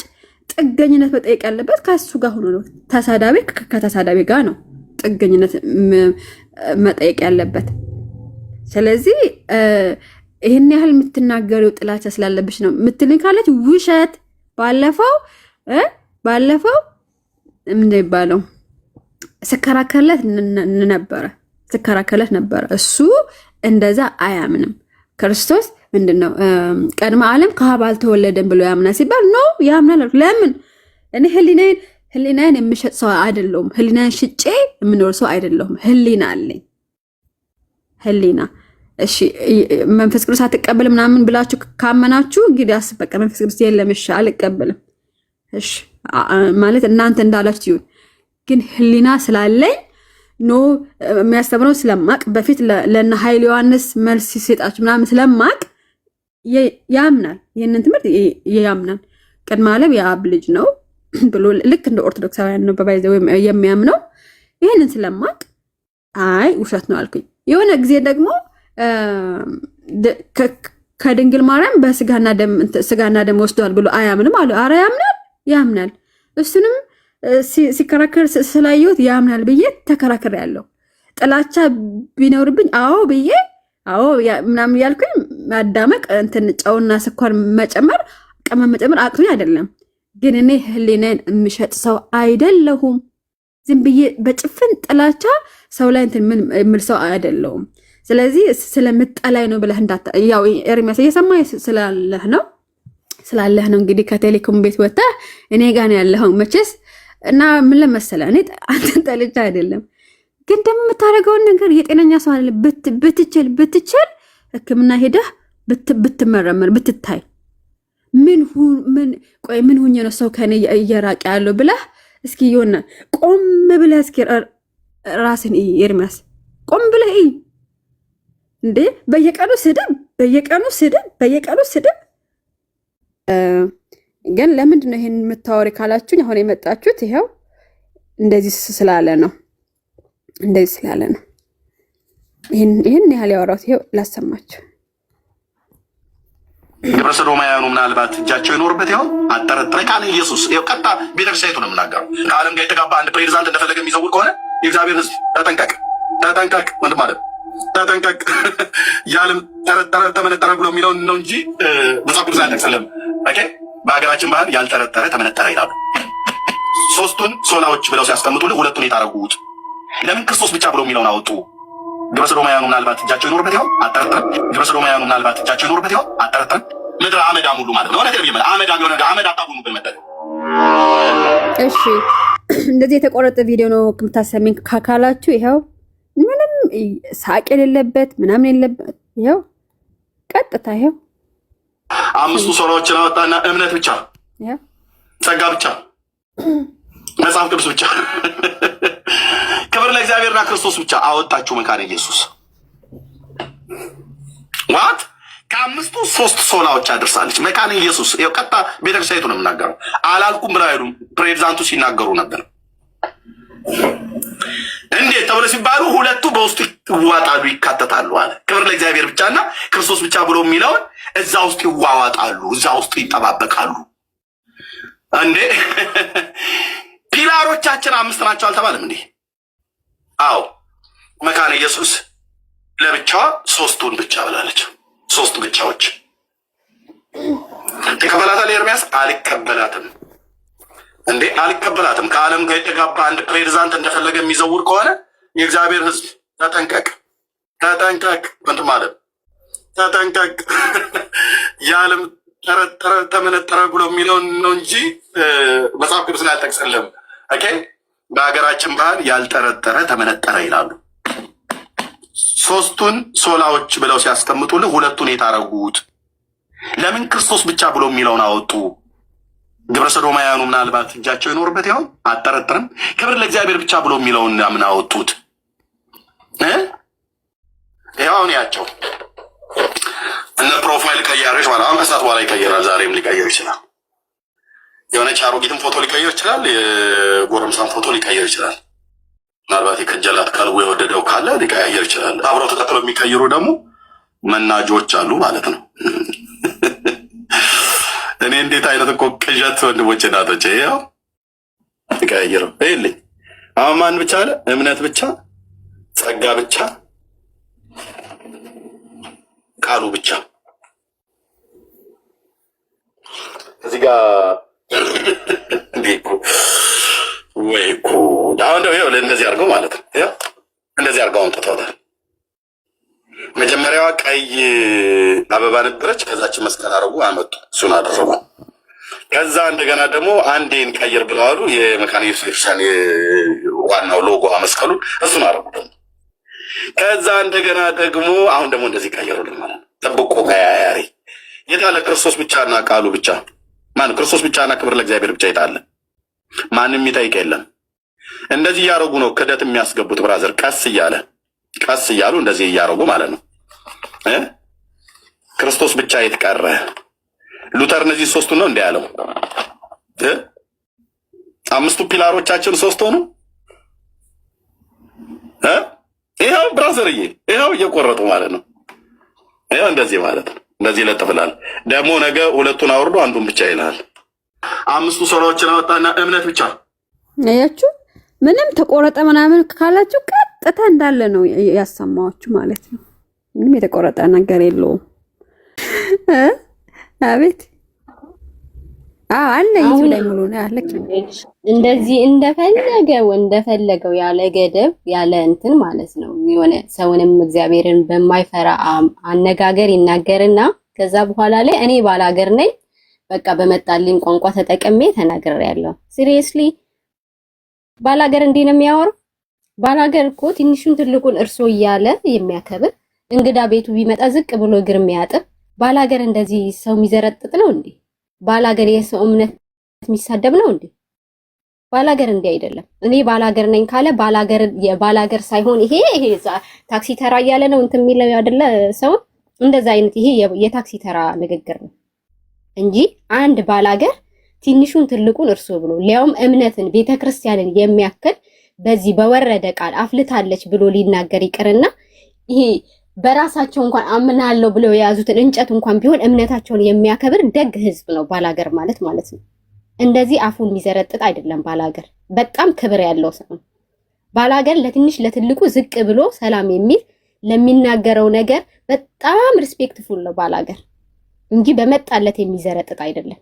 ጥገኝነት መጠየቅ ያለበት ከሱ ጋር ሆኖ ነው። ተሳዳቢ ከተሳዳቢ ጋር ነው ጥገኝነት መጠየቅ ያለበት። ስለዚህ ይሄን ያህል የምትናገሪው ጥላቻ ስላለብሽ ነው የምትልኝ ካለች ውሸት። ባለፈው ምንድን ይባለው ስከራከርለት ነበረ። እሱ እንደዛ አያምንም። ክርስቶስ ምንድነው ቀድመ ዓለም ከሀብ አልተወለደም ብሎ ያምናል ሲባል ነው ያምናል። ለምን? እኔ ህሊናዬን የምሸጥ ሰው አይደለሁም። ህሊናዬን ሽጬ የምኖር ሰው አይደለሁም። ህሊና አለኝ። ህሊና እሺ፣ መንፈስ ቅዱስ አትቀበል ምናምን ብላችሁ ካመናችሁ እንግዲህ አስበቃ መንፈስ ቅዱስ የለም። እሺ አልቀበልም። እሺ ማለት እናንተ እንዳላችሁ ይሁን። ግን ህሊና ስላለኝ ኖ የሚያስተምረው ስለማቅ በፊት ለነ ኃይለ ዮሐንስ መልስ ሲሰጣችሁ ምናምን ስለማቅ ያምናል። ይሄንን ትምህርት ያምናል። ቀድመ ዓለም የአብ ልጅ ነው ብሎ ልክ እንደ ኦርቶዶክሳውያን ነው በባይዘው የሚያምነው። ይሄንን ስለማቅ አይ ውሸት ነው አልኩኝ። የሆነ ጊዜ ደግሞ ከድንግል ማርያም በስጋና ደም ወስደዋል ብሎ አያምንም አሉ። አረ ያምናል። እሱንም ሲከራከር ስላየሁት ያምናል ብዬ ተከራከር ያለው ጥላቻ ቢኖርብኝ አዎ ብዬ አዎ ምናምን ያልኩኝ ማዳመቅ እንትን ጨውና ስኳር መጨመር ቅመም መጨመር አቅቶኝ አይደለም። ግን እኔ ህሊናን የምሸጥ ሰው አይደለሁም። ዝም ብዬ በጭፍን ጥላቻ ሰው ላይ እንትን ምን የምል ሰው አይደለሁም። ስለዚህ ስለምጠላይ ነው ብለህ ያው ኤርሚያስ እየሰማህ ስላለህ ነው እንግዲህ ከቴሌኮም ቤት ወጥተህ እኔ ጋር ነው ያለኸው መቼስ እና ምን ለመሰለህ እኔ አንተን ጠልቼ አይደለም። ግን ደግሞ የምታደርገውን ነገር የጤነኛ ሰው አይደለም። ብትችል ሕክምና ሄደህ ብትመረመር ብትታይ ምን ሁኜ ነው ሰው ከኔ እየራቀ ያለው ብለህ እስኪ የሆነ ቆም ብለህ እስኪ ራስን ኤርሚያስ ቆም ብለህ እንዴ በየቀኑ ስድብ ግን ለምንድን ነው ይሄን የምታወሪ ካላችሁኝ አሁን የመጣችሁት ይሄው እንደዚህ ስላለ ነው። እንደዚህ ስላለ ነው ይሄን ያህል ያወራሁት። ይሄው ላሰማችሁ። ግብረ ሰዶማውያኑ ምናልባት እጃቸው ይኖርበት ይሆን አጠረጥረኝ ካለ ኢየሱስ ይኸው ቀጥታ ቤተክርስቲያኒቱ ነው የምናገረው። ከዓለም ጋር የተጋባ አንድ ፕሬዚዳንት እንደፈለገ የሚዘውር ከሆነ የእግዚአብሔር ሕዝብ ተጠንቀቅ፣ ተጠንቀቅ ወንድም ማለት ተጠንቀቅ። ያለም ጠረጠረ ተመነጠረ ብሎ የሚለውን ነው እንጂ መጽሐፍ ቅዱስ አይጠቅስልም። ኦኬ በሀገራችን ባህል ያልጠረጠረ ተመነጠረ ይላሉ። ሶስቱን ሶላዎች ብለው ሲያስቀምጡልህ ሁለቱን የታረጉት ለምን ክርስቶስ ብቻ ብሎ የሚለውን አወጡ? ግብረ ሰዶማውያኑ ምናልባት እጃቸው ይኖርበት ይሆን አጠረጥረን። ግብረ ሰዶማውያኑ ምናልባት እጃቸው ይኖርበት ይሆን አጠረጥረን። ምድረ አመዳም ሁሉ ማለት ነው። እውነት ነው። አመዳም የሆነ አመድ አታቡኑ በመጠን እሺ። እንደዚህ የተቆረጠ ቪዲዮ ነው ከምታሰሚን ካካላችሁ ይሄው ምንም ሳቅ የሌለበት ምናምን የሌለበት ይሄው ቀጥታ ይሄው አምስቱ ሶላዎችን አወጣና እምነት ብቻ፣ ጸጋ ብቻ፣ መጽሐፍ ቅዱስ ብቻ፣ ክብር ለእግዚአብሔርና ክርስቶስ ብቻ አወጣችሁ። መካነ ኢየሱስ ዋት ከአምስቱ ሶስት ሶላዎች አደርሳለች መካነ ኢየሱስ። ይኸው ቀጥታ ቤተክርስቲያኒቱ ነው የምናገረው። አላልኩም ብለው አይሉም። ፕሬዚዳንቱ ሲናገሩ ነበር። እንዴት ተብሎ ሲባሉ ሁለቱ በውስጡ ይዋጣሉ፣ ይካተታሉ አለ። ክብር ለእግዚአብሔር ብቻና ክርስቶስ ብቻ ብሎ የሚለውን እዛ ውስጥ ይዋዋጣሉ፣ እዛ ውስጥ ይጠባበቃሉ። እንዴ ፒላሮቻችን አምስት ናቸው አልተባለም እንዴ? አዎ መካነ ኢየሱስ ለብቻዋ ሶስቱን ብቻ ብላለች። ሶስት ብቻዎች ተቀበላታል። ኤርሚያስ አልቀበላትም እንዴ አልቀበላትም። ከዓለም ጋር የተጋባ አንድ ፕሬዚዳንት እንደፈለገ የሚዘውር ከሆነ የእግዚአብሔር ሕዝብ ተጠንቀቅ፣ ተጠንቀቅ እንትን ማለት ተጠንቀቅ። የዓለም ጠረጠረ ተመነጠረ ብሎ የሚለውን ነው እንጂ መጽሐፍ ቅዱስን አልጠቅስልም። ኦኬ በሀገራችን ባህል ያልጠረጠረ ተመነጠረ ይላሉ። ሶስቱን ሶላዎች ብለው ሲያስቀምጡልህ ሁለቱን የታረጉት ለምን ክርስቶስ ብቻ ብሎ የሚለውን አወጡ? ግብረ ሰዶማውያኑ ምናልባት እጃቸው ይኖርበት ይሆን አጠረጥርም። ክብር ለእግዚአብሔር ብቻ ብሎ የሚለውን ምን አወጡት? ይኸው አሁን ያቸው እነ ፕሮፋይል ቀያሪዎች ማለት አሁን ከሰዓት በኋላ ይቀየራል። ዛሬም ሊቀየር ይችላል። የሆነች አሮጊትም ፎቶ ሊቀየር ይችላል። የጎረምሳን ፎቶ ሊቀየር ይችላል። ምናልባት የከጀላት ቀልቡ የወደደው ካለ ሊቀያየር ይችላል። አብረው ተቀጥሎ የሚቀይሩ ደግሞ መናጆች አሉ ማለት ነው። እኔ እንዴት አይነት እኮ ቅዠት ወንድሞቼ እናቶቼ፣ ይኸው ሊቀያየረው ይልኝ። አሁን ማን ብቻ አለ? እምነት ብቻ፣ ጸጋ ብቻ፣ ቃሉ ብቻ። እዚህ ጋር ወይ እኮ አሁን ደግሞ ይኸው እንደዚህ አድርገው ማለት ነው። ይኸው እንደዚህ አድርገው አምጥተውታል። መጀመሪያዋ ቀይ አበባ ነበረች። ከዛችን መስቀል አደረጉ፣ አመጡ፣ እሱን አደረጉ። ከዛ እንደገና ደግሞ አንዴን ቀይር ብለዋሉ። የመካነ ኢየሱስ ቤተክርስቲያን ዋናው ሎጎ መስቀሉን እሱን አደረጉ ደግሞ። ከዛ እንደገና ደግሞ አሁን ደግሞ እንደዚህ ቀየሩልን ማለት ነው። ጠብቆ ቀያያሪ የታለ? ክርስቶስ ብቻና ቃሉ ብቻ። ማን ክርስቶስ ብቻና ክብር ለእግዚአብሔር ብቻ የታለ? ማንም የሚጠይቅ የለም። እንደዚህ እያደረጉ ነው ክደት የሚያስገቡት ብራዘር። ቀስ እያሉ እንደዚህ እያደረጉ ማለት ነው። ክርስቶስ ብቻ የተቀረ ሉተር እነዚህ ሶስቱን ነው እንደ ያለው። አምስቱ ፒላሮቻችን ሶስት ሆኑ። ይኸው ብራዘርዬ፣ ይኸው እየቆረጡ ማለት ነው። ይኸው እንደዚህ ማለት ነው። እንደዚህ ይለጥፍላል። ደግሞ ነገ ሁለቱን አውርዶ አንዱን ብቻ ይላል። አምስቱ ሶላዎችን አወጣና እምነት ብቻ። አያችሁ፣ ምንም ተቆረጠ ምናምን ካላችሁ ቀጥታ እንዳለ ነው ያሰማችሁ ማለት ነው። ምንም የተቆረጠ ነገር የለውም። አቤት አለ ይዙ ላይ ሙሉ ነው ያለክ። እንደዚህ እንደፈለገው ያለ ገደብ ያለ እንትን ማለት ነው። የሆነ ሰውንም እግዚአብሔርን በማይፈራ አነጋገር ይናገርና ከዛ በኋላ ላይ እኔ ባላገር ነኝ በቃ በመጣልኝ ቋንቋ ተጠቅሜ ተናግሬያለሁ። ሲሪየስሊ ባላገር እንዲህ ነው የሚያወራው? ባላገር እኮ ትንሹን ትልቁን እርሶ እያለ የሚያከብር እንግዳ ቤቱ ቢመጣ ዝቅ ብሎ እግር የሚያጥብ ባላገር እንደዚህ ሰው የሚዘረጥጥ ነው እንዴ? ባላገር የሰው እምነት የሚሳደብ ነው እንዴ? ባላገር እንዲህ አይደለም። እኔ ባላገር ነኝ ካለ ባላገር የባላገር ሳይሆን ይሄ ታክሲ ተራ እያለ ነው እንትን የሚለው አይደለ? ሰው እንደዛ አይነት ይሄ የታክሲ ተራ ንግግር ነው እንጂ አንድ ባላገር ትንሹን ትልቁን እርሱ ብሎ ሊያውም እምነትን ቤተክርስቲያንን የሚያክል በዚህ በወረደ ቃል አፍልታለች ብሎ ሊናገር ይቅርና ይሄ በራሳቸው እንኳን አምናለሁ ብለው የያዙትን እንጨት እንኳን ቢሆን እምነታቸውን የሚያከብር ደግ ህዝብ ነው ባላገር ማለት ነው። እንደዚህ አፉን የሚዘረጥጥ አይደለም ባላገር። በጣም ክብር ያለው ሰው ነው ባላገር። ለትንሽ ለትልቁ ዝቅ ብሎ ሰላም የሚል ለሚናገረው ነገር በጣም ሪስፔክትፉል ነው ባላገር እንጂ በመጣለት የሚዘረጥጥ አይደለም።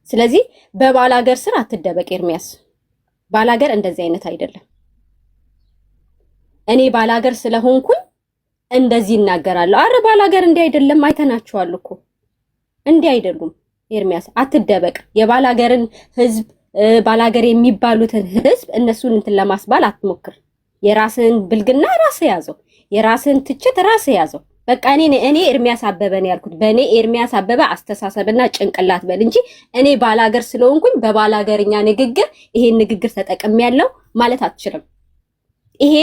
ስለዚህ በባላገር ስር አትደበቅ ኤርሚያስ። ባላገር እንደዚህ አይነት አይደለም። እኔ ባላገር ስለሆንኩኝ እንደዚህ እናገራለሁ። አረ ባላገር እንዲህ አይደለም፣ አይተናቸዋል እኮ እንዲህ አይደሉም። ኤርሚያስ አትደበቅ። የባላገርን ህዝብ ባላገር የሚባሉትን ህዝብ እነሱን እንትን ለማስባል አትሞክር። የራስን ብልግና ራስ ያዘው፣ የራስን ትችት ራስ ያዘው። በቃ እኔ ኤርሚያስ አበበ ነው ያልኩት። በእኔ ኤርሚያስ አበበ አስተሳሰብና ጭንቅላት በል እንጂ እኔ ባላገር ስለሆንኩኝ በባላገርኛ ንግግር ይሄን ንግግር ተጠቅሜያለሁ ማለት አትችልም። ይሄ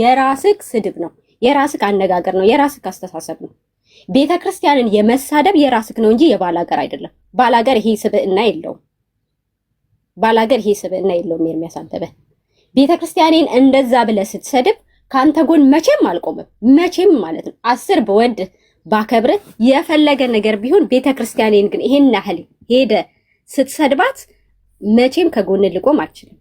የራስክ ስድብ ነው፣ የራስክ አነጋገር ነው፣ የራስክ አስተሳሰብ ነው። ቤተክርስቲያንን የመሳደብ የራስክ ነው እንጂ የባላገር አይደለም። ባላገር ይሄ ስብዕና የለውም። ባላገር ይሄ ስብዕና የለውም። ኤርሚያስ አበበ ቤተክርስቲያኔን እንደዛ ብለህ ስትሰድብ ካንተ ጎን መቼም አልቆምም። መቼም ማለት ነው 10 በወድ ባከብረ የፈለገ ነገር ቢሆን ቤተክርስቲያኔን ግን ይሄን ያህል ሄደ ስትሰድባት መቼም ከጎን ልቆም አልችልም።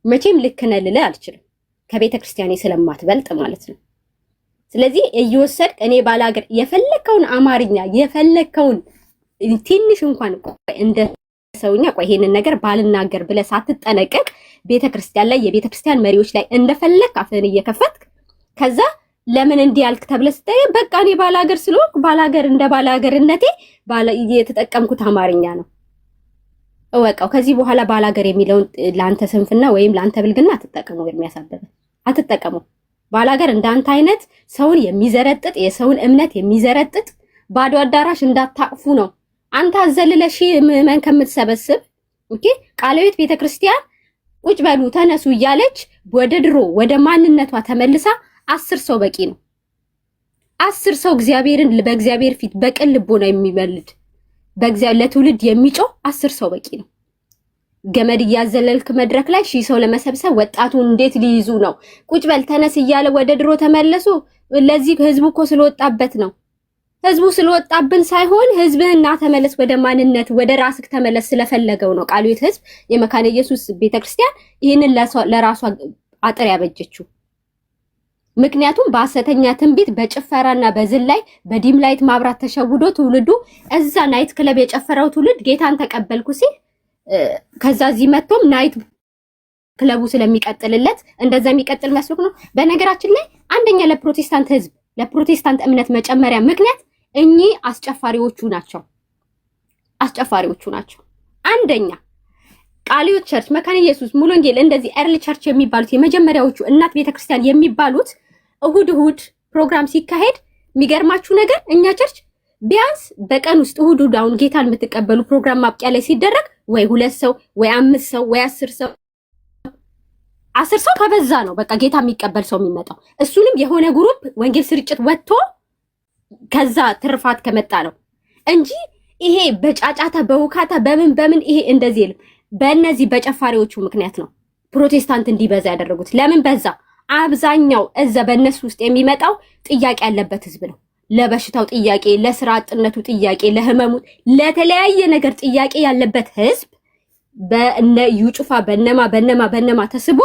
መቼም ልክ ነህ ልልህ አልችልም። ከቤተክርስቲያኔ ስለማትበልጥ ማለት ነው። ስለዚህ እየወሰድክ እኔ ባላገር የፈለከውን አማርኛ የፈለከውን ትንሽ እንኳን እንደ ሰውኛ ይሄንን ነገር ባልናገር ብለህ ሳትጠነቀቅ ቤተክርስቲያን ላይ የቤተክርስቲያን መሪዎች ላይ እንደፈለክ አፍህን እየከፈትክ ከዛ ለምን እንዲህ ያልክ ተብለህ ስትጠይቅ በቃ እኔ ባላገር ስለሆንኩ ባላገር እንደ ባላገርነቴ የተጠቀምኩት አማርኛ ነው እወቀው። ከዚህ በኋላ ባላገር የሚለውን ለአንተ ስንፍና ወይም ለአንተ ብልግና አትጠቀመው። ኤርሚያስ አበበ አትጠቀመው። ባላገር እንዳንተ አይነት ሰውን የሚዘረጥጥ የሰውን እምነት የሚዘረጥጥ ባዶ አዳራሽ እንዳታቅፉ ነው። አንተ አዘልለሽ ምዕመን ከምትሰበስብ ኦኬ ቃለ-ሕይወት ቤተክርስቲያን ቁጭ በሉ ተነሱ እያለች ወደ ድሮ ወደ ማንነቷ ተመልሳ 10 ሰው በቂ ነው። 10 ሰው እግዚአብሔርን በእግዚአብሔር ፊት በቅን ልቦና የሚመልድ በእግዚአብሔር ለትውልድ የሚጮህ 10 ሰው በቂ ነው። ገመድ እያዘለልክ መድረክ ላይ 1000 ሰው ለመሰብሰብ ወጣቱን እንዴት ሊይዙ ነው? ቁጭ በል ተነስ እያለ ወደ ድሮ ተመለሱ። ለዚህ ህዝቡ እኮ ስለወጣበት ነው። ህዝቡ ስለወጣብን ሳይሆን ህዝብህና ተመለስ ወደ ማንነት ወደ ራስክ ተመለስ ስለፈለገው ነው። ቃለ-ሕይወት ህዝብ የመካነ ኢየሱስ ቤተክርስቲያን ይህንን ለራሷ አጥር ያበጀችው። ምክንያቱም በሐሰተኛ ትንቢት በጭፈራና በዝላይ በዲም ላይት ማብራት ተሸውዶ ትውልዱ እዛ ናይት ክለብ የጨፈረው ትውልድ ጌታን ተቀበልኩ ሲል ከዛ እዚህ መጥቶም ናይት ክለቡ ስለሚቀጥልለት እንደዛ የሚቀጥል መስሎክ ነው። በነገራችን ላይ አንደኛ ለፕሮቴስታንት ህዝብ ለፕሮቴስታንት እምነት መጨመሪያ ምክንያት እኚህ አስጨፋሪዎቹ ናቸው። አንደኛ ቃለ-ሕይወት ቸርች፣ መካነ ኢየሱስ፣ ሙሉ ወንጌል እንደዚህ ኤርሊ ቸርች የሚባሉት የመጀመሪያዎቹ እናት ቤተክርስቲያን የሚባሉት እሁድ ፕሮግራም ሲካሄድ የሚገርማችሁ ነገር እኛ ቸርች ቢያንስ በቀን ውስጥ እሁድ አሁን ጌታን የምትቀበሉ ፕሮግራም ማብቂያ ላይ ሲደረግ ወይ 2 ሰው ወይ 5 ሰው ወይ 10 ሰው 10 ሰው ከበዛ ነው በቃ ጌታ የሚቀበል ሰው የሚመጣው። እሱንም የሆነ ግሩፕ ወንጌል ስርጭት ወጥቶ ከዛ ትርፋት ከመጣ ነው እንጂ ይሄ በጫጫታ በውካታ በምን ይሄ እንደዚህ የለም። በእነዚህ በጨፋሪዎቹ ምክንያት ነው ፕሮቴስታንት እንዲበዛ ያደረጉት። ለምን በዛ? አብዛኛው እዛ በእነሱ ውስጥ የሚመጣው ጥያቄ ያለበት ህዝብ ነው። ለበሽታው ጥያቄ፣ ለስራ አጥነቱ ጥያቄ፣ ለህመሙ፣ ለተለያየ ነገር ጥያቄ ያለበት ህዝብ በእነ ዩጩፋ በነማ ተስቦ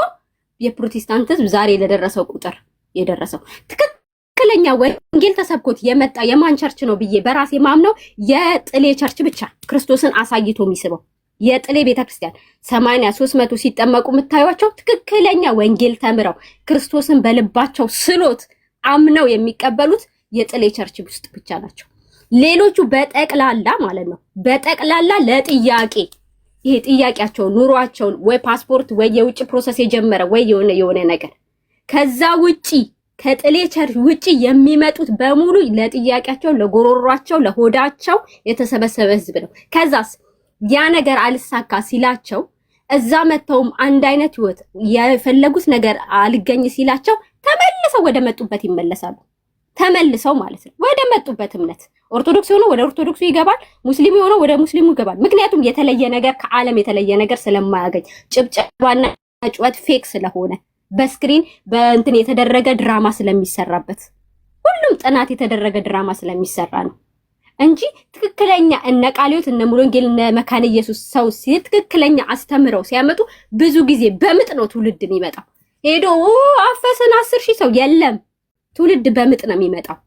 የፕሮቴስታንት ህዝብ ዛሬ ለደረሰው ቁጥር የደረሰው ትክክለኛ ወንጌል ተሰብኮት የመጣ የማን ቸርች ነው ብዬ በራሴ ማምነው የጥሌ ቸርች ብቻ ክርስቶስን አሳይቶ የሚስበው የጥሌ ቤተክርስቲያን 300 ሲጠመቁ የምታዩቸው ትክክለኛ ወንጌል ተምረው ክርስቶስን በልባቸው ስሎት አምነው የሚቀበሉት የጥሌ ቸርች ውስጥ ብቻ ናቸው። ሌሎቹ በጠቅላላ ማለት ነው በጠቅላላ ለጥያቄ ይሄ ጥያቄያቸው ኑሯቸውን ወይ ፓስፖርት ወይ የውጭ ፕሮሰስ የጀመረ ወይ የሆነ ነገር ከዛ ውጪ ከጥሌ ቸርች ውጪ የሚመጡት በሙሉ ለጥያቄያቸው ለጎሮሯቸው ለሆዳቸው የተሰበሰበ ህዝብ ነው። ከዛስ ያ ነገር አልሳካ ሲላቸው እዛ መተውም አንድ አይነት ህይወት የፈለጉት ነገር አልገኝ ሲላቸው ተመልሰው ወደ መጡበት ይመለሳሉ። ተመልሰው ማለት ነው ወደ መጡበት እምነት ኦርቶዶክስ ሆኖ ወደ ኦርቶዶክሱ ይገባል፣ ሙስሊም ሆኖ ወደ ሙስሊሙ ይገባል። ምክንያቱም የተለየ ነገር ከዓለም የተለየ ነገር ስለማያገኝ ጭብጨባና ጩኸት ፌክ ስለሆነ በስክሪን በእንትን የተደረገ ድራማ ስለሚሰራበት ሁሉም ጥናት የተደረገ ድራማ ስለሚሰራ ነው እንጂ ትክክለኛ እነ ቃልዮት እነ ሙሉ ወንጌል እነ መካነ ኢየሱስ ሰው ትክክለኛ አስተምረው ሲያመጡ ብዙ ጊዜ በምጥ ነው ትውልድ የሚመጣው። ሄዶ አፈሰን 10,000 ሰው የለም፣ ትውልድ በምጥ ነው የሚመጣው።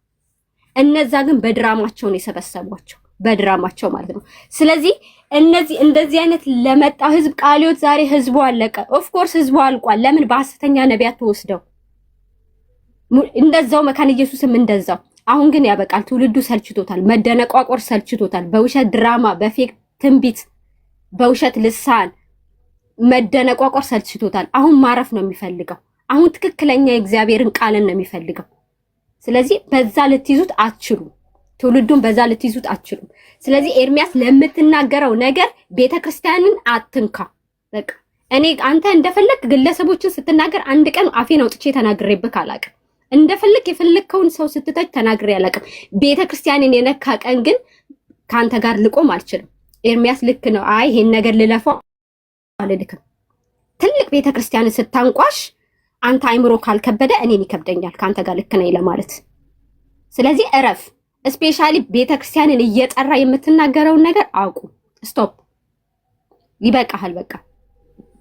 እነዛ ግን በድራማቸው ነው የሰበሰቧቸው፣ በድራማቸው ማለት ነው። ስለዚህ እነዚህ እንደዚህ አይነት ለመጣው ህዝብ ቃልዮት ዛሬ ህዝቡ አለቀ። ኦፍ ኮርስ ህዝቡ አልቋል። ለምን? በሐሰተኛ ነቢያት ተወስደው። እንደዛው መካነ ኢየሱስም እንደዛው። አሁን ግን ያበቃል። ትውልዱ ሰልችቶታል፣ መደነቋቆር ሰልችቶታል። በውሸት ድራማ፣ በፌክ ትንቢት፣ በውሸት ልሳን መደነቋቆር ሰልችቶታል። አሁን ማረፍ ነው የሚፈልገው። አሁን ትክክለኛ የእግዚአብሔርን ቃልን ነው የሚፈልገው። ስለዚህ በዛ ልትይዙት አትችሉም። ትውልዱን በዛ ልትይዙት አትችሉም። ስለዚህ ኤርሚያስ ለምትናገረው ነገር ቤተክርስቲያንን አትንካ። በቃ እኔ አንተ እንደፈለክ ግለሰቦችን ስትናገር አንድ ቀን አፌን አውጥቼ ተናግሬብህ አላውቅም። እንደፈለክ የፈለከውን ሰው ስትተች ተናግሬ አላውቅም። ቤተክርስቲያንን የነካ ቀን ግን ካንተ ጋር ልቆም አልችልም። ኤርሚያስ ልክ ነው። አይ ይሄን ነገር ልለፋው አልልክም። ትልቅ ቤተክርስቲያንን ስታንቋሽ አንተ አይምሮ ካልከበደ እኔን ይከብደኛል ካንተ ጋር ልክ ነኝ ለማለት። ስለዚህ እረፍ። ስፔሻሊ ቤተክርስቲያንን እየጠራ የምትናገረውን ነገር አውቁ። ስቶፕ። ይበቃሃል። በቃ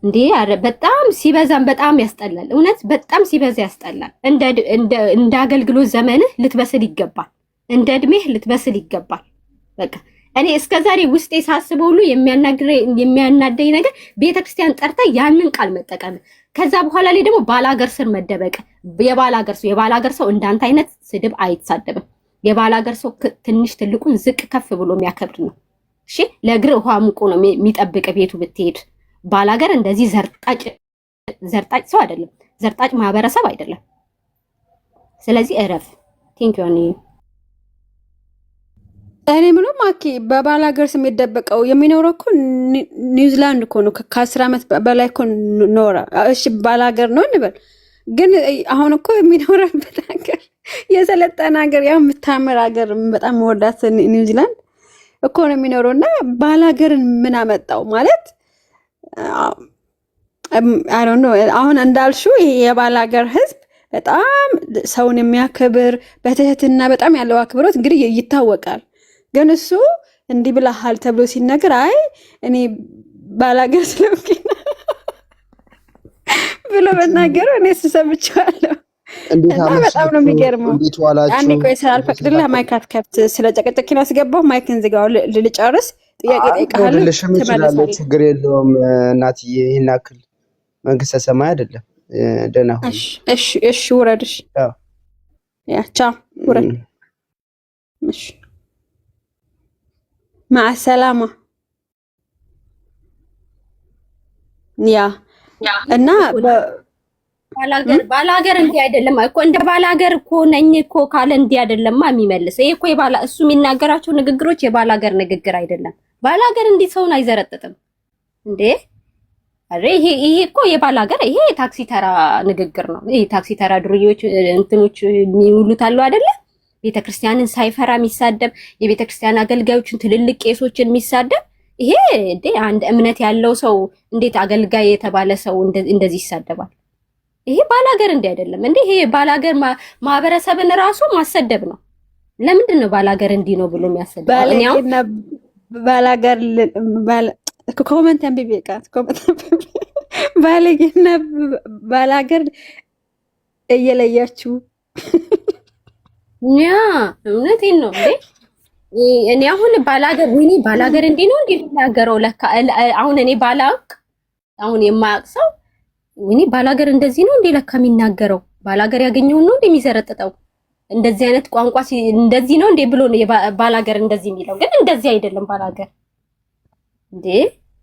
እንዴ! በጣም ሲበዛም በጣም ያስጠላል። እውነት በጣም ሲበዛ ያስጠላል። እንደ አገልግሎት ዘመንህ ልትበስል ይገባል። እንደ እድሜህ ልትበስል ይገባል። በቃ እኔ እስከዛሬ ውስጤ ሳስበው ሁሉ የሚያናደኝ ነገር ቤተክርስቲያን ጠርታ ያንን ቃል መጠቀም፣ ከዛ በኋላ ላይ ደግሞ ባላገር ስር መደበቅ። የባላገር ሰው እንዳንተ አይነት ስድብ አይሳደብም። የባላገር ሰው ትንሽ ትልቁን ዝቅ ከፍ ብሎ የሚያከብር ነው። እሺ ለእግር ውሃ ሙቆ ነው የሚጠብቅ ቤቱ ብትሄድ። ባላገር እንደዚህ ዘርጣጭ ሰው አይደለም፣ ዘርጣጭ ማህበረሰብ አይደለም። ስለዚህ እረፍ። ቴንክ ዩ። እኔ ምንም ማኪ በባላገር ስም የደበቀው የሚኖረው እኮ ኒውዚላንድ እኮ ነው። ከ10 ዓመት በላይ እኮ ኖረ። እሺ ባላገር ነው እንበል፣ ግን አሁን እኮ የሚኖረበት ሀገር የሰለጠነ ሀገር፣ ያው የምታምር ሀገር፣ በጣም ወዳት ኒውዚላንድ እኮ ነው የሚኖረው። እና ባላገርን ምን አመጣው ማለት አይ ዶንት ኖ። አሁን እንዳልሽው ይሄ የባላገር ህዝብ በጣም ሰውን የሚያከብር በትህትና በጣም ያለው አክብሮት እንግዲህ ይታወቃል። ግን እሱ እንዲህ ብለሃል ተብሎ ሲነገር አይ እኔ ባላገር ስለምኪና ብሎ በናገሩ እኔ ሰምቻለሁ። እና በጣም ነው የሚገርመው። አንዴ ቆይ ስላልፈቅድልህ ማይካት ከፍት ስለጨቀጨኪና አስገባው። ማይክን ዝጋው ልጨርስ። ጥያቄ ጠይቃለሁ ትመልሳለህ። ችግር የለውም እናትዬ። ይሄን አክል መንግስተ ሰማይ አይደለም። ደህና ሁን። እሺ ውረድሽ። ያ ቻው ውረድ። እሺ مع السلامة ያ እና ባላገር እንዲህ አይደለም እኮ እንደ ባላገር እኮ ነኝ እኮ ካለ እንዲህ አይደለማ የሚመልስ። ይሄ እኮ እሱ የሚናገራቸው ንግግሮች የባላገር ንግግር አይደለም። ባላገር እንዲህ ሰውን አይዘረጥጥም እንዴ! አሬ ይሄ እኮ የባላገር ይሄ ታክሲ ተራ ንግግር ነው። ይሄ ታክሲ ተራ ዱርዬዎች እንትኖች የሚውሉት አሉ አይደለ? ቤተክርስቲያንን ሳይፈራ የሚሳደብ፣ የቤተክርስቲያን አገልጋዮችን ትልልቅ ቄሶችን የሚሳደብ ይሄ እንዴ! አንድ እምነት ያለው ሰው እንዴት አገልጋይ የተባለ ሰው እንደዚህ ይሳደባል? ይሄ ባላገር እንዲህ አይደለም እንዴ! ይሄ ባላገር ማህበረሰብን ራሱ ማሰደብ ነው። ለምንድን ነው ባላገር እንዲህ ነው ብሎ የሚያሰደብ? ባላገር ኮመንት አንብቤቃት ባለጌና ባላገር እየለያችሁ ያ እውነቴን ነው እንዴ! እኔ አሁን ባላገር እንዲህ ነው እንዴ የሚናገረው? ለካ አሁን እኔ ባላውቅ አሁን የማያውቅ ሰው እኔ ባላገር እንደዚህ ነው እንዴ ለካ የሚናገረው? ባላገር ያገኘውን ነው እንዴ የሚዘረጥጠው? እንደዚህ አይነት ቋንቋ እንደዚህ ነው እንዴ ብሎ ነው ባላገር እንደዚህ የሚለው? ግን እንደዚህ አይደለም ባላገር እንዴ!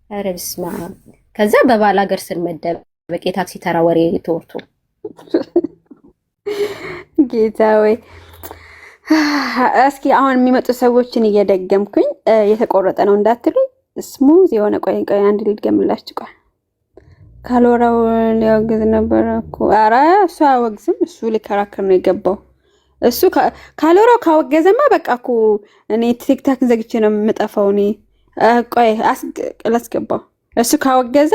ኧረ በስመ አብ። ከዛ በባላገር ስር መደበቅ የታክሲ ተራ ወሬ ተወርቶ ጌታ ወይ። እስኪ አሁን የሚመጡ ሰዎችን እየደገምኩኝ የተቆረጠ ነው እንዳትሉኝ፣ ስሙዝ የሆነ ቆይ አንድ ልድገምላችሁ። ቆይ ካልወራው ሊያወግዝ ነበር እኮ። ኧረ እሱ አያወግዝም፣ እሱ ሊከራከር ነው የገባው። እሱ ካሎራው ካወገዘማ በቃ እኮ እኔ ቲክታክ ዘግቼ ነው የምጠፋው። እኔ ቆይ ላስገባው። እሱ ካወገዘ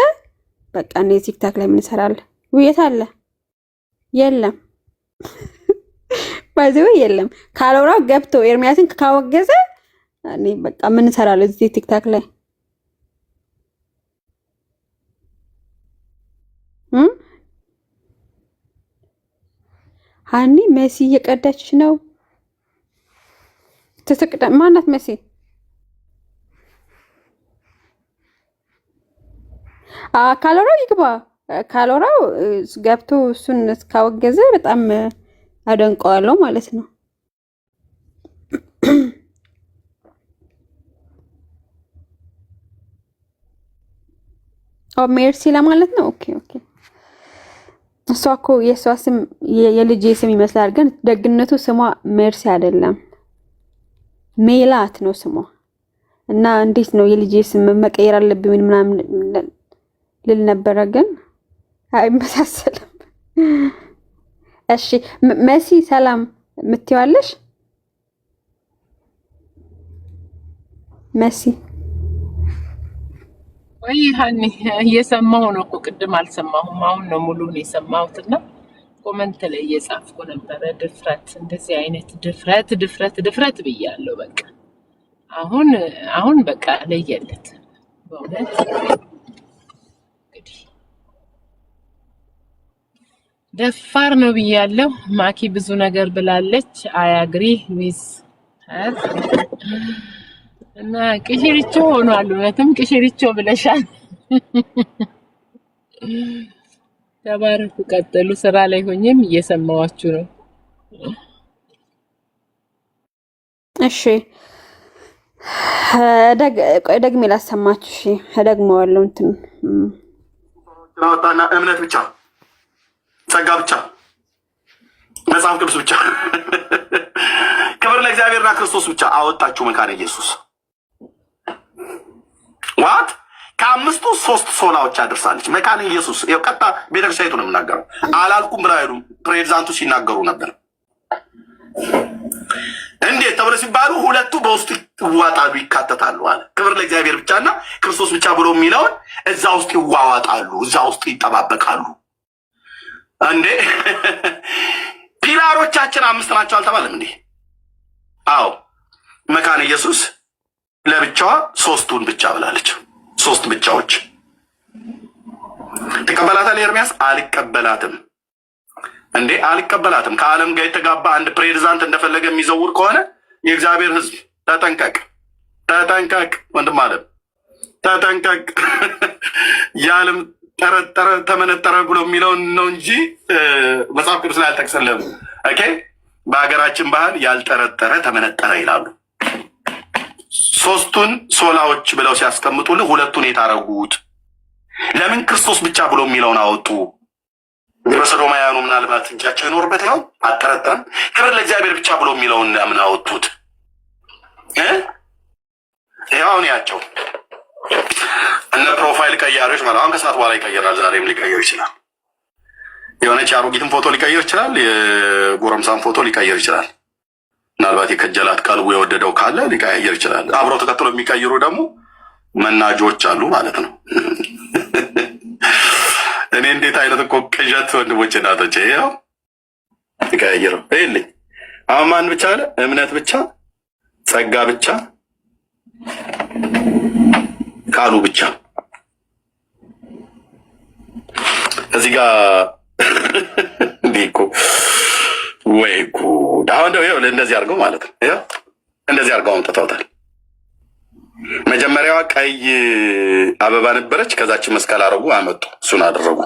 በቃ እኔ ቲክታክ ላይ ምን እሰራለሁ? ውየት አለ የለም ባይዘው የለም። ካሎራው ገብቶ ኤርሚያስን ካወገዘ እኔ በቃ ምን እሰራለሁ እዚህ ቲክታክ ላይ? ሃኒ መሲ እየቀዳች ነው። ተሰቅዳ ማናት መሲ? ካሎራው ይግባ። ካሎራው ገብቶ እሱን እስካወገዘ በጣም አደንቀዋለሁ ማለት ነው። ሜርሲ ለማለት ነው። ኦኬ እሷ እኮ የሷ ስም የልጄ ስም ይመስላል፣ ግን ደግነቱ ስሟ ሜርሲ አይደለም ሜላት ነው ስሟ። እና እንዴት ነው የልጄ ስም መቀየር አለብኝ ምናምን ልል ነበረ፣ ግን አይመሳሰልም። እሺ መሲ ሰላም ምትይዋለሽ? መሲ ወይ ሃኒ እየሰማሁ ነው እኮ ቅድም አልሰማሁም። አሁን ነው ሙሉን የሰማሁትና ኮመንት ላይ እየጻፍኩ ነበረ። ድፍረት፣ እንደዚህ አይነት ድፍረት ብያለሁ። በቃ አሁን በቃ ለየለት በእውነት እንግዲህ ደፋር ነው ብያለሁ። ማኪ ብዙ ነገር ብላለች። አይ አግሪ ዊዝ ሀር እና ቅሽሪቾ ሆኗል። እውነትም ቅሽሪቾ ብለሻል። ተባረኩ፣ ቀጥሉ። ስራ ላይ ሆኜም እየሰማዋችሁ ነው። እሺ ደግሜ ላሰማችሁ። እሺ ደግሜዋለሁ። እንትን ናወጣና እምነት ብቻ፣ ጸጋ ብቻ፣ መጽሐፍ ቅዱስ ብቻ፣ ክብር ለእግዚአብሔርና ክርስቶስ ብቻ አወጣችሁ መካነ ኢየሱስ። ዋት ከአምስቱ 3 ሶላዎች አድርሳለች መካነ ኢየሱስ። ይኸው ቀጥታ ቤተክርስቲያኒቱ ነው የምናገረው። አላልኩም ብላ ሄዱ ፕሬዚዳንቱ ሲናገሩ ነበር። እንዴት ተብሎ ሲባሉ ሁለቱ በውስጡ ይዋጣሉ፣ ይካተታሉ አለ። ክብር ለእግዚአብሔር ብቻና ክርስቶስ ብቻ ብሎ የሚለውን እዛ ውስጥ ይዋዋጣሉ፣ እዛ ውስጥ ይጠባበቃሉ። እንዴ ፒላሮቻችን 5 ናቸው አልተባለም እንዴ? አዎ መካነ ኢየሱስ ለብቻዋ 3ቱን ብቻ ብላለች። 3 ብቻዎች ትቀበላታለህ? ኤርሚያስ አልቀበላትም። እንዴ አልቀበላትም። ከዓለም ጋር የተጋባ አንድ ፕሬዝዳንት እንደፈለገ የሚዘውር ከሆነ የእግዚአብሔር ሕዝብ ተጠንቀቅ፣ ወንድም አለም ተጠንቀቅ። የዓለም ጠረጠረ ተመነጠረ ብሎ የሚለውን ነው እንጂ መጽሐፍ ቅዱስ ላይ አልጠቅስልህም። ኦኬ በሀገራችን ባህል ያልጠረጠረ ተመነጠረ ይላሉ። 3ቱን ሶላዎች ብለው ሲያስቀምጡልህ 2ቱን የታረጉት ለምን ክርስቶስ ብቻ ብሎ የሚለውን አወጡ? በሰዶማውያኑ ምናልባት እጃቸው ይኖርበት ይሆን አልጠረጠረም። ክብር ለእግዚአብሔር ብቻ ብሎ የሚለውን ለምን አወጡት? ይኸውን ያቸው እነ ፕሮፋይል ቀያሪዎች ማለት አሁን ከሰዓት በኋላ ይቀየራል። ዛሬም ሊቀየር ይችላል። የሆነች አሮጊትን ፎቶ ሊቀይር ይችላል። የጎረምሳን ፎቶ ሊቀይር ይችላል። ምናልባት የከጀላት ቀልቡ የወደደው ካለ ሊቀያየር ይችላል። አብረው ተከትሎ የሚቀይሩ ደግሞ መናጆች አሉ ማለት ነው። እኔ እንዴት አይነት እኮ ቅዠት ወንድሞች እናቶች፣ ይኸው ይቀያየረው ይልኝ። አሁን ማን ብቻ አለ? እምነት ብቻ፣ ጸጋ ብቻ፣ ቃሉ ብቻ። እዚህ ጋር እንዲህ እኮ ወይ ጉድ! አሁን ደግሞ እንደዚህ አድርገው ማለት ነው። ይኸው እንደዚህ አድርገው አምጥተውታል። መጀመሪያዋ ቀይ አበባ ነበረች። ከዛችን መስቀል አረጉ፣ አመጡ፣ እሱን አደረጉ።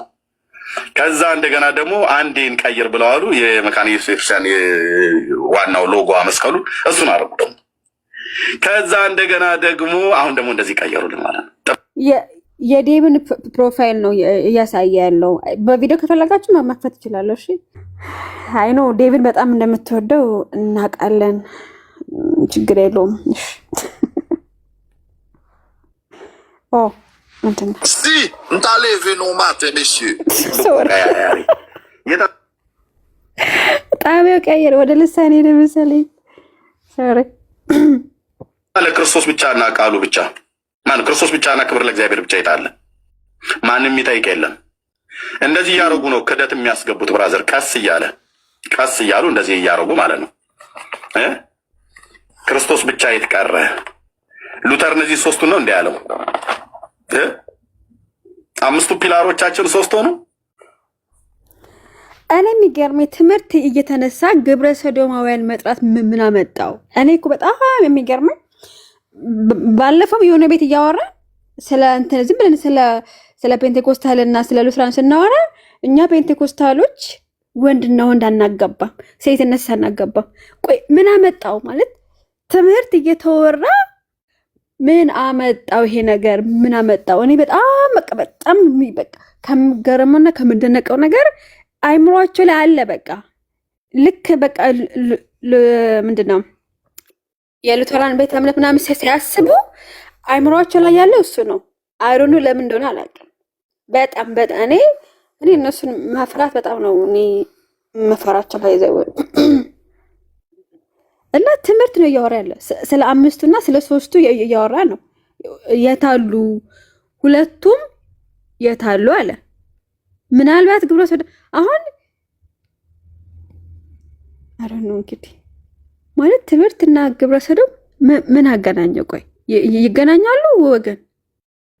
ከዛ እንደገና ደግሞ አንዴን ቀይር ብለዋሉ። የመካነ ኢየሱስ ቤተክርስቲያን ዋናው ሎጎ መስቀሉ፣ እሱን አደረጉ ደግሞ። ከዛ እንደገና ደግሞ አሁን ደግሞ እንደዚህ ቀየሩልን ማለት ነው። የዴቭን ፕሮፋይል ነው እያሳየ ያለው። በቪዲዮ ከፈለጋችሁ መክፈት ይችላለሁ። እሺ አይ ኖ ዴቭን በጣም እንደምትወደው እናውቃለን። ችግር የለውም። Si, não tá levando um mate, monsieur. በጣም እሳቤው ቀየረ ወደ ልሳኔ ለምሳሌ ሶሪ ለክርስቶስ ብቻና ቃሉ ብቻ ክርስቶስ ብቻና ክብር ለእግዚአብሔር ብቻ ይታለ ማንም የሚጠይቅ የለም። እንደዚህ እያደረጉ ነው ክደት የሚያስገቡት ብራዘር። ቀስ እያሉ እንደዚህ እያደረጉ ማለት ነው። ክርስቶስ ብቻ ይትቀረ ሉተር እነዚህ ሶስቱ ነው እንደ ያለው አምስቱ ፒላሮቻችን ሶስት ሆኑ። እኔ የሚገርመኝ ትምህርት እየተነሳ ግብረ ሰዶማውያን መጥራት ምን አመጣው? እኔ እኮ በጣም የሚገርመኝ ባለፈው የሆነ ቤት እያወራ ስለ እንትን ዝም ብለን ስለ ፔንቴኮስታልና ስለ ሉትራን ስናወራ እኛ ፔንቴኮስታሎች ወንድና ወንድ አናጋባም፣ ሴትና ሴት አናጋባም። ቆይ ምን አመጣው? ማለት ትምህርት እየተወራ ምን አመጣው? ይሄ ነገር ምን አመጣው? እኔ በጣም ከምገረመውና ከምደነቀው ነገር አይምሯቸው ላይ አለ። በቃ ልክ በቃ ምንድነው የሉተራን ቤተ እምነት ምናምን ሲያስቡ አይምሯቸው ላይ ያለው እሱ ነው። አይሮኑ ለምን እንደሆነ አላውቅም። በጣም እኔ እነሱን መፍራት በጣም ነው እኔ መፈራቸው ላይ ዘው እና ትምህርት ነው እያወራ ያለ ስለ አምስቱና ስለ ሶስቱ እያወራ ነው። የታሉ ሁለቱም የታሉ አለ። ምናልባት ግብረ ሰዶም አሁን አረኑ እንግዲህ ማለት ትምህርትና ግብረ ሰዶም ምን አገናኘው? ቆይ ይገናኛሉ? ወገን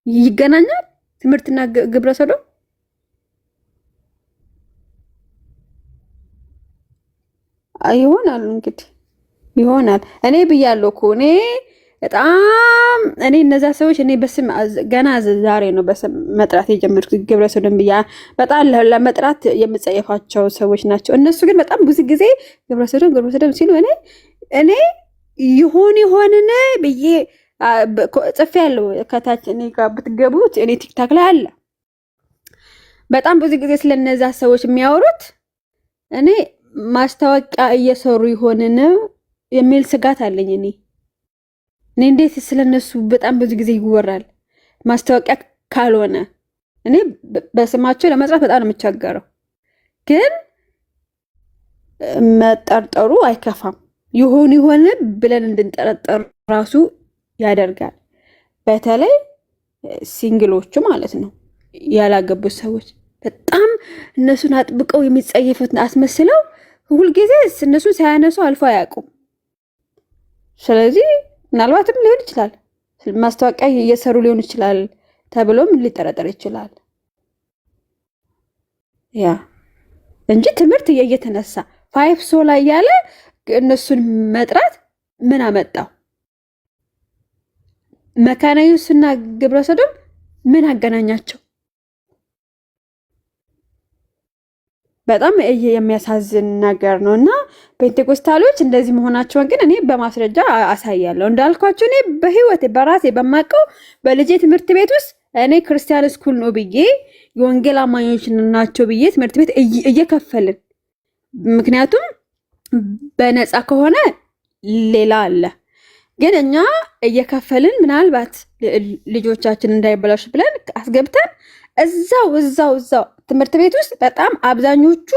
ይገናኛል ትምህርትና ግብረ ሰዶም? ይሆናል እንግዲህ ይሆናል። እኔ ብያለሁ እኮ በጣም እነዛ ሰዎች በስም ገና ዛሬ ነው በስም መጥራት የጀመርኩት። ግብረ ሰዶም ብያ በጣም ለመጥራት የምጸየፋቸው ሰዎች ናቸው። እነሱ ግን በጣም ብዙ ጊዜ ግብረ ሰዶም ሲሉ እኔ ይሆንን ብዬ ጽፌያለሁ። ከታች እኔ ጋር ብትገቡት ቲክታክ ላይ አለ። በጣም ብዙ ጊዜ ስለነዛ ሰዎች የሚያወሩት እኔ ማስታወቂያ እየሰሩ ይሆንን የሚል ስጋት አለኝ። እኔ እንዴት ስለነሱ በጣም ብዙ ጊዜ ይወራል። ማስታወቂያ ካልሆነ እኔ በስማቸው ለመጥራት በጣም ነው የምቸገረው። ግን መጠርጠሩ አይከፋም። ይሆን ብለን እንድንጠረጠር ራሱ ያደርጋል። በተለይ ሲንግሎቹ ማለት ነው ያላገቡት ሰዎች በጣም እነሱን አጥብቀው የሚጸየፉት አስመስለው ሁልጊዜ እነሱን ሳያነሱ አልፎ አያውቁም። ስለዚህ ምናልባትም ሊሆን ይችላል ማስታወቂያ እየሰሩ ሊሆን ይችላል ተብሎም ሊጠረጠር ይችላል። ያ እንጂ ትምህርት እየተነሳ 5 ሶ ላይ ያለ እነሱን መጥራት ምን አመጣው? መካነ ኢየሱስና ግብረ ሰዶም ምን አገናኛቸው? በጣም የሚያሳዝን ነገር ነውና ፔንቴኮስታሎች እንደዚህ መሆናቸውን ግን እኔ በማስረጃ አሳያለሁ። እንዳልኳችሁ እኔ በህይወቴ በራሴ በማቀው በልጄ ትምህርት ቤት ውስጥ እኔ ክርስቲያን ስኩል ነው ብዬ የወንጌል አማኞች ናቸው ብዬ ትምህርት ቤት እየከፈልን፣ ምክንያቱም በነፃ ከሆነ ሌላ አለ። ግን እኛ እየከፈልን ምናልባት ልጆቻችን እንዳይበላሽ ብለን አስገብተን እዛው ትምህርት ቤት ውስጥ በጣም አብዛኞቹ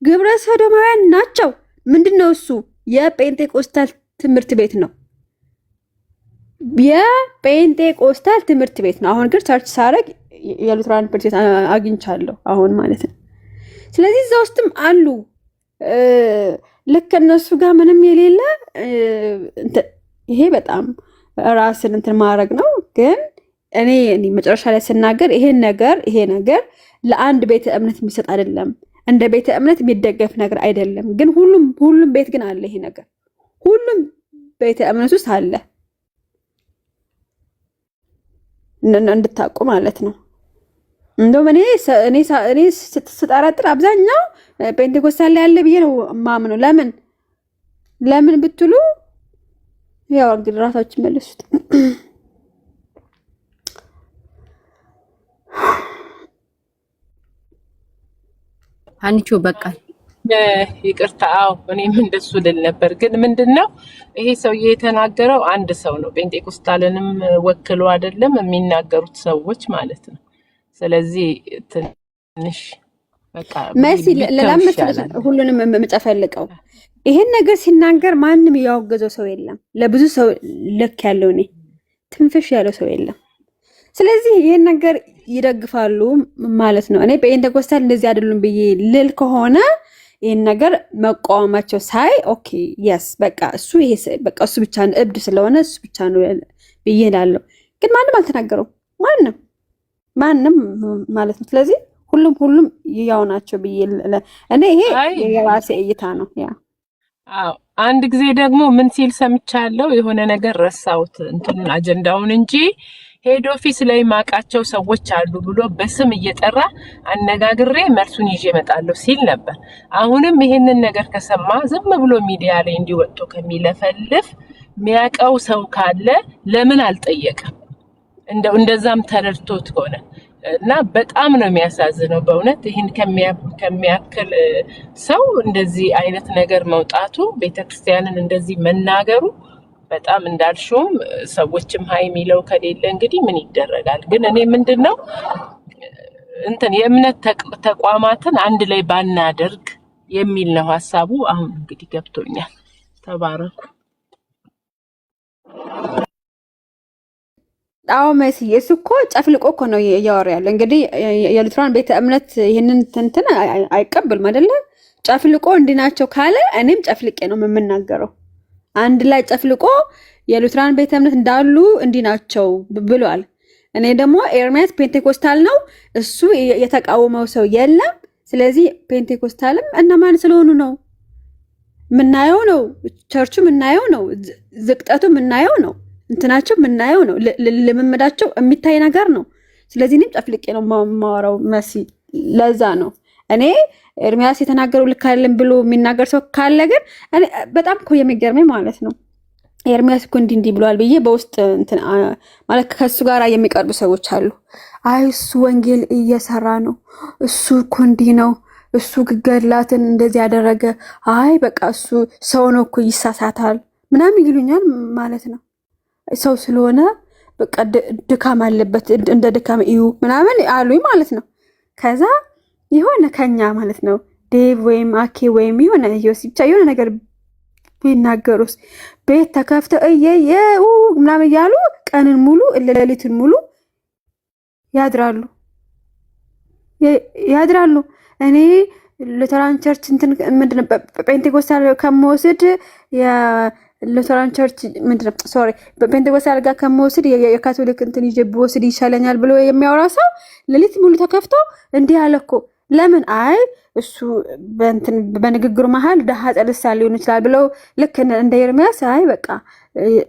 ግብረ ሰዶማውያን ናቸው። ምንድነው እሱ? የጴንጤቆስታል ትምህርት ቤት ነው። የጴንጤቆስታል ትምህርት ቤት ነው። አሁን ግን ሰርች ሳረግ የሉትራን ትምህርት ቤት አግኝቻለሁ አሁን ማለት ነው። ስለዚህ እዛ ውስጥም አሉ ልክ እነሱ ጋር ምንም የሌለ ይሄ በጣም ራስን እንትን ማድረግ ነው። ግን እኔ መጨረሻ ላይ ስናገር ይሄ ነገር ለአንድ ቤተ እምነት የሚሰጥ አይደለም፣ እንደ ቤተ እምነት የሚደገፍ ነገር አይደለም። ግን ሁሉም ቤት ግን አለ ይሄ ነገር፣ ሁሉም ቤተ እምነት ውስጥ አለ እንድታውቁ ማለት ነው። እንደውም እኔ ስጠረጥር አብዛኛው ፔንቴኮስታል ላይ ያለ ብዬ ነው ማምነው። ለምን ብትሉ ያው እንግዲህ ራሳችን መልሱት። አንቺ በቃ ይቅርታ። እኔም እንደሱ ልል ነበር። ግን ምንድነው ይሄ ሰውዬ የተናገረው አንድ ሰው ነው። ጴንጤቆስታልንም ወክሎ አይደለም የሚናገሩት ሰዎች ማለት ነው። ስለዚህ ትንሽ በቃ መሲ ቢተው ለላምስ ይሻላል። ሁሉንም መጨፈልቀው ይሄን ነገር ሲናገር ማንም ያወገዘው ሰው የለም። ለብዙ ሰው ልክ ያለው እኔ ትንፍሽ ያለው ሰው የለም። ስለዚህ ይሄን ነገር ይደግፋሉ ማለት ነው። እኔ ፔንቴኮስታል እንደዚህ አይደሉም ብዬ ልል ከሆነ ይሄን ነገር መቃወማቸው ሳይ ኦኬ የስ በቃ እሱ ይሄ በቃ እሱ ብቻ ነው እብድ ስለሆነ እሱ ብቻ ነው ብዬ እላለሁ። ግን ማንም አልተናገረው ማንም ማለት ነው። ስለዚህ ሁሉም ያው ናቸው ብዬ እኔ ይሄ የራሴ እይታ ነው። ያ አዎ አንድ ጊዜ ደግሞ ምን ሲል ሰምቻለሁ፣ የሆነ ነገር ረሳሁት እንትኑን አጀንዳውን እንጂ ሄድ ኦፊስ ላይ ማቃቸው ሰዎች አሉ ብሎ በስም እየጠራ አነጋግሬ መልሱን ይዤ እመጣለሁ ሲል ነበር። አሁንም ይሄንን ነገር ከሰማ ዝም ብሎ ሚዲያ ላይ እንዲወጡ ከሚለፈልፍ የሚያውቀው ሰው ካለ ለምን አልጠየቀም? እንደዛም ተረድቶት ከሆነ እና በጣም ነው የሚያሳዝነው በእውነት ይህን ከሚያክል ሰው እንደዚህ አይነት ነገር መውጣቱ፣ ቤተክርስቲያንን እንደዚህ መናገሩ በጣም እንዳልሽውም ሰዎችም ሀይ የሚለው ከሌለ እንግዲህ ምን ይደረጋል። ግን እኔ ምንድነው እንትን የእምነት ተቋማትን አንድ ላይ ባናደርግ የሚል ነው ሀሳቡ። አሁን እንግዲህ ገብቶኛል። ተባረኩ። አዎ መሲ እሱ እኮ ጨፍልቆ እኮ ነው እያወራ ያለ። እንግዲህ የሉትራን ቤተ እምነት ይህንን እንትን አይቀበልም አይደለ? ጨፍልቆ እንዲናቸው ካለ እኔም ጨፍልቄ ነው የምናገረው። አንድ ላይ ጨፍልቆ የሉትራን ቤተ እምነት እንዳሉ እንዲናቸው ብሏል። እኔ ደግሞ ኤርሚያስ ፔንቴኮስታል ነው፣ እሱ የተቃወመው ሰው የለም። ስለዚህ ፔንቴኮስታልም እነማን ስለሆኑ ነው ምናየው ነው፣ ቸርቹ ምናየው ነው፣ ዝቅጠቱ ምናየው ነው፣ እንትናቸው ምናየው ነው፣ ልምምዳቸው የሚታይ ነገር ነው። ስለዚህ እኔም ጨፍልቄ ነው ማወራው መሲ። ለዛ ነው እኔ ኤርሚያስ የተናገረው ልክ አይደለም ብሎ የሚናገር ሰው ካለ ግን በጣም እኮ የሚገርመኝ ማለት ነው ኤርሚያስ እኮ እንዲህ ብሏል ብዬ በውስጥ እንትን ማለት ከሱ ጋር የሚቀርቡ ሰዎች አሉ። አይ እሱ ወንጌል እየሰራ ነው፣ እሱ እኮ እንዲህ ነው፣ እሱ ገድላትን እንደዚህ ያደረገ፣ አይ በቃ እሱ ሰው ነው እኮ ይሳሳታል ምናምን ይሉኛል ማለት ነው። ሰው ስለሆነ በቃ ድካም አለበት እንደ ድካም እዩ ምናምን አሉኝ ማለት ነው። ከዛ የሆነ ከኛ ማለት ነው ዴቭ ወይም አኬ ወይም የሆነ ዮሲ ብቻ የሆነ ነገር ቢናገሩስ ቤት ተከፍተው እየየው ምናምን እያሉ ቀንን ሙሉ ሌሊትን ሙሉ ያድራሉ። እኔ ሉተራን ቸርች እንትን ምንድነው ፔንቴኮስታል ከመወስድ ሉተራን ቸርች ምንድነው ሶሪ በፔንቴኮስታል ጋር ከመወስድ የካቶሊክ እንትን ይዤ ብወስድ ይሻለኛል ብሎ የሚያወራ ሰው ሌሊት ሙሉ ተከፍቶ እንዲህ አለ እኮ። ለምን አይ እሱ በእንትን በንግግሩ መሃል ደሃ ጸልሳ ሊሆን ይችላል ብለው ልክ እንደ ኤርሚያስ አይ በቃ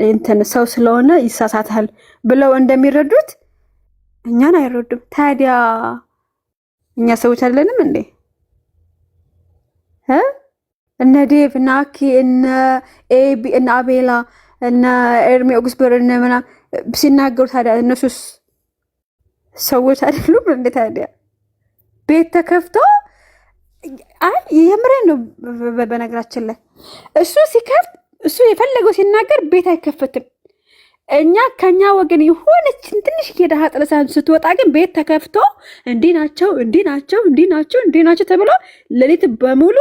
እንትን ሰው ስለሆነ ይሳሳታል ብለው እንደሚረዱት እኛን አይረዱም። ታዲያ እኛ ሰዎች አይደለንም እንዴ? እነ ዴቭ እና አኬ እነ ኤቢ እነ አቤላ እነ ኤርሚ ኦግስበር እነ ምናምን ሲናገሩ ታዲያ እነሱስ ሰዎች አይደሉም እንዴ? ታዲያ ቤት ተከፍቶ አይ የምሬን ነው። በነገራችን ላይ እሱ ሲከፍት እሱ የፈለገው ሲናገር ቤት አይከፈትም። እኛ ከኛ ወገን የሆነች ትንሽ የደሃ ጥለሳን ስትወጣ ግን ቤት ተከፍቶ እንዲህ ናቸው ተብሎ ሌሊት በሙሉ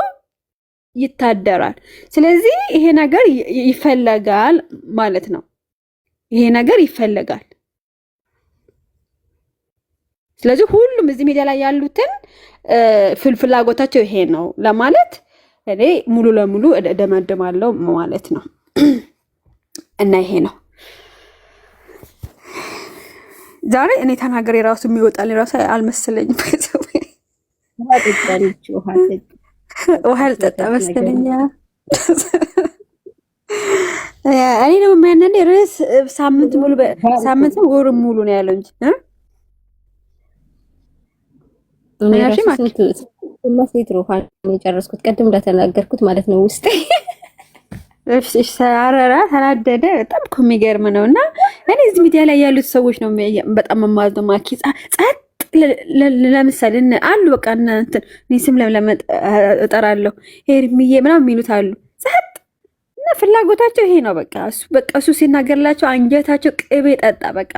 ይታደራል። ስለዚህ ይሄ ነገር ይፈለጋል ማለት ነው። ይሄ ነገር ይፈለጋል። ስለዚህ ሁሉም እዚህ ሚዲያ ላይ ያሉትን ፍላጎታቸው ይሄ ነው ለማለት እኔ ሙሉ ለሙሉ እደመድማለሁ ማለት ነው። እና ይሄ ነው ዛሬ እኔ ተናገር የራሱ የሚወጣል የራሱ አልመሰለኝም። ውሃ ልጠጣ መሰለኝ። እኔ ደግሞ የሚያነኔ ርዕስ ሳምንት ወር ሙሉ ነው ያለው እንጂ የጨረስኩት ቅድም እንደተናገርኩት ማለት ነው። ውስጤ ሰራራ ተናደደ። በጣም እኮ የሚገርም ነው። እና እኔ እዚህ ሚዲያ ላይ ያሉት ሰዎች ነው በጣም መማዘው። ማኪ ጸጥ ለምሳሌ አሉ በቃ እንትን እኔ ስም ለምን እጠራለሁ ሄርሚዬ ምናምን የሚሉት አሉ። ጸጥ እና ፍላጎታቸው ይሄ ነው። በቃ እሱ ሲናገርላቸው አንጀታቸው ቅቤ ጠጣ። በቃ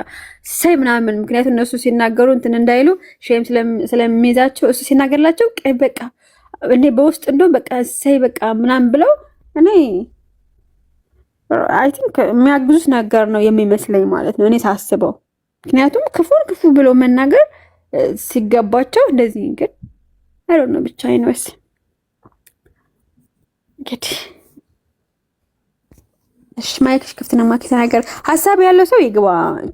ሳይ ምናምን ምክንያቱም እነሱ ሲናገሩ እንትን እንዳይሉ ሼም ስለሚይዛቸው እሱ ሲናገርላቸው ቅቤ በቃ እኔ በውስጥ እንደውም በቃ ሳይ በቃ ምናምን ብለው እኔ አይ ቲንክ የሚያግዙት ነገር ነው የሚመስለኝ ማለት ነው እኔ ሳስበው። ምክንያቱም ክፉን ክፉ ብሎ መናገር ሲገባቸው እንደዚህ ግን አይ ዶንት ኖ ብቻ አይነውስ እንግዲህ እሺ ማይክሽ ክፍት ነው። ማኪ ተናገር። ሐሳብ ያለው ሰው ይግባ፣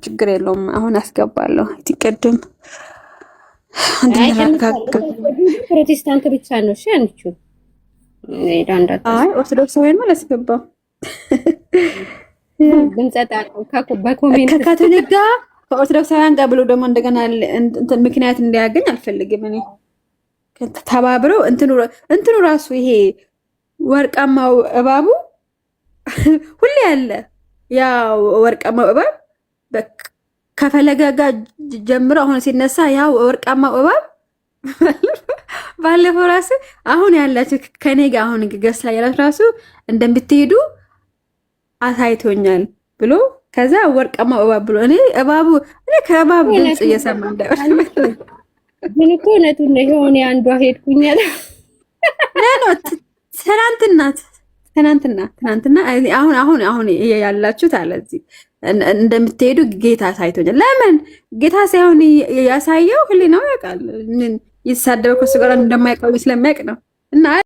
ችግር የለውም። አሁን አስገባለሁ። ትቀድም ፕሮቴስታንት ብቻ ነው እሺ። አንቺ አይ ኦርቶዶክስ ወይ ነው አላስገባም። ድምጸታ በኮሜንት ከካቶሊክ ጋር ከኦርቶዶክሳውያን ጋር ብሎ ደግሞ እንደገና እንትን ምክንያት እንዲያገኝ አልፈልግም እኔ። ተባብረው እንትኑ ራሱ ይሄ ወርቃማው እባቡ ሁሌ ያለ ያ ወርቃማው እባብ ከፈለገ ጋር ጀምሮ አሁን ሲነሳ ያ ወርቃማው እባብ ባለፈው ራሱ አሁን ያላችሁ ከኔ ጋር አሁን ገሳ ያላችሁ ራሱ እንደምትሄዱ አሳይቶኛል ብሎ ከዛ ወርቃማው እባብ ብሎ እኔ ከእባብ ድምጽ እየሰማ እንዳይሆን ግን እኮ እውነቱን ነው። የሆነ አንዷ ሄድኩኛል ትናንትና አሁን ያላችሁት አለ እዚህ እንደምትሄዱ ጌታ አሳይቶኛል። ለምን ጌታ ሳይሆን ያሳየው ህሊናው ያውቃል። ይሳደበው ከሱ ጋር እንደማይቆይ ስለሚያውቅ ነው እና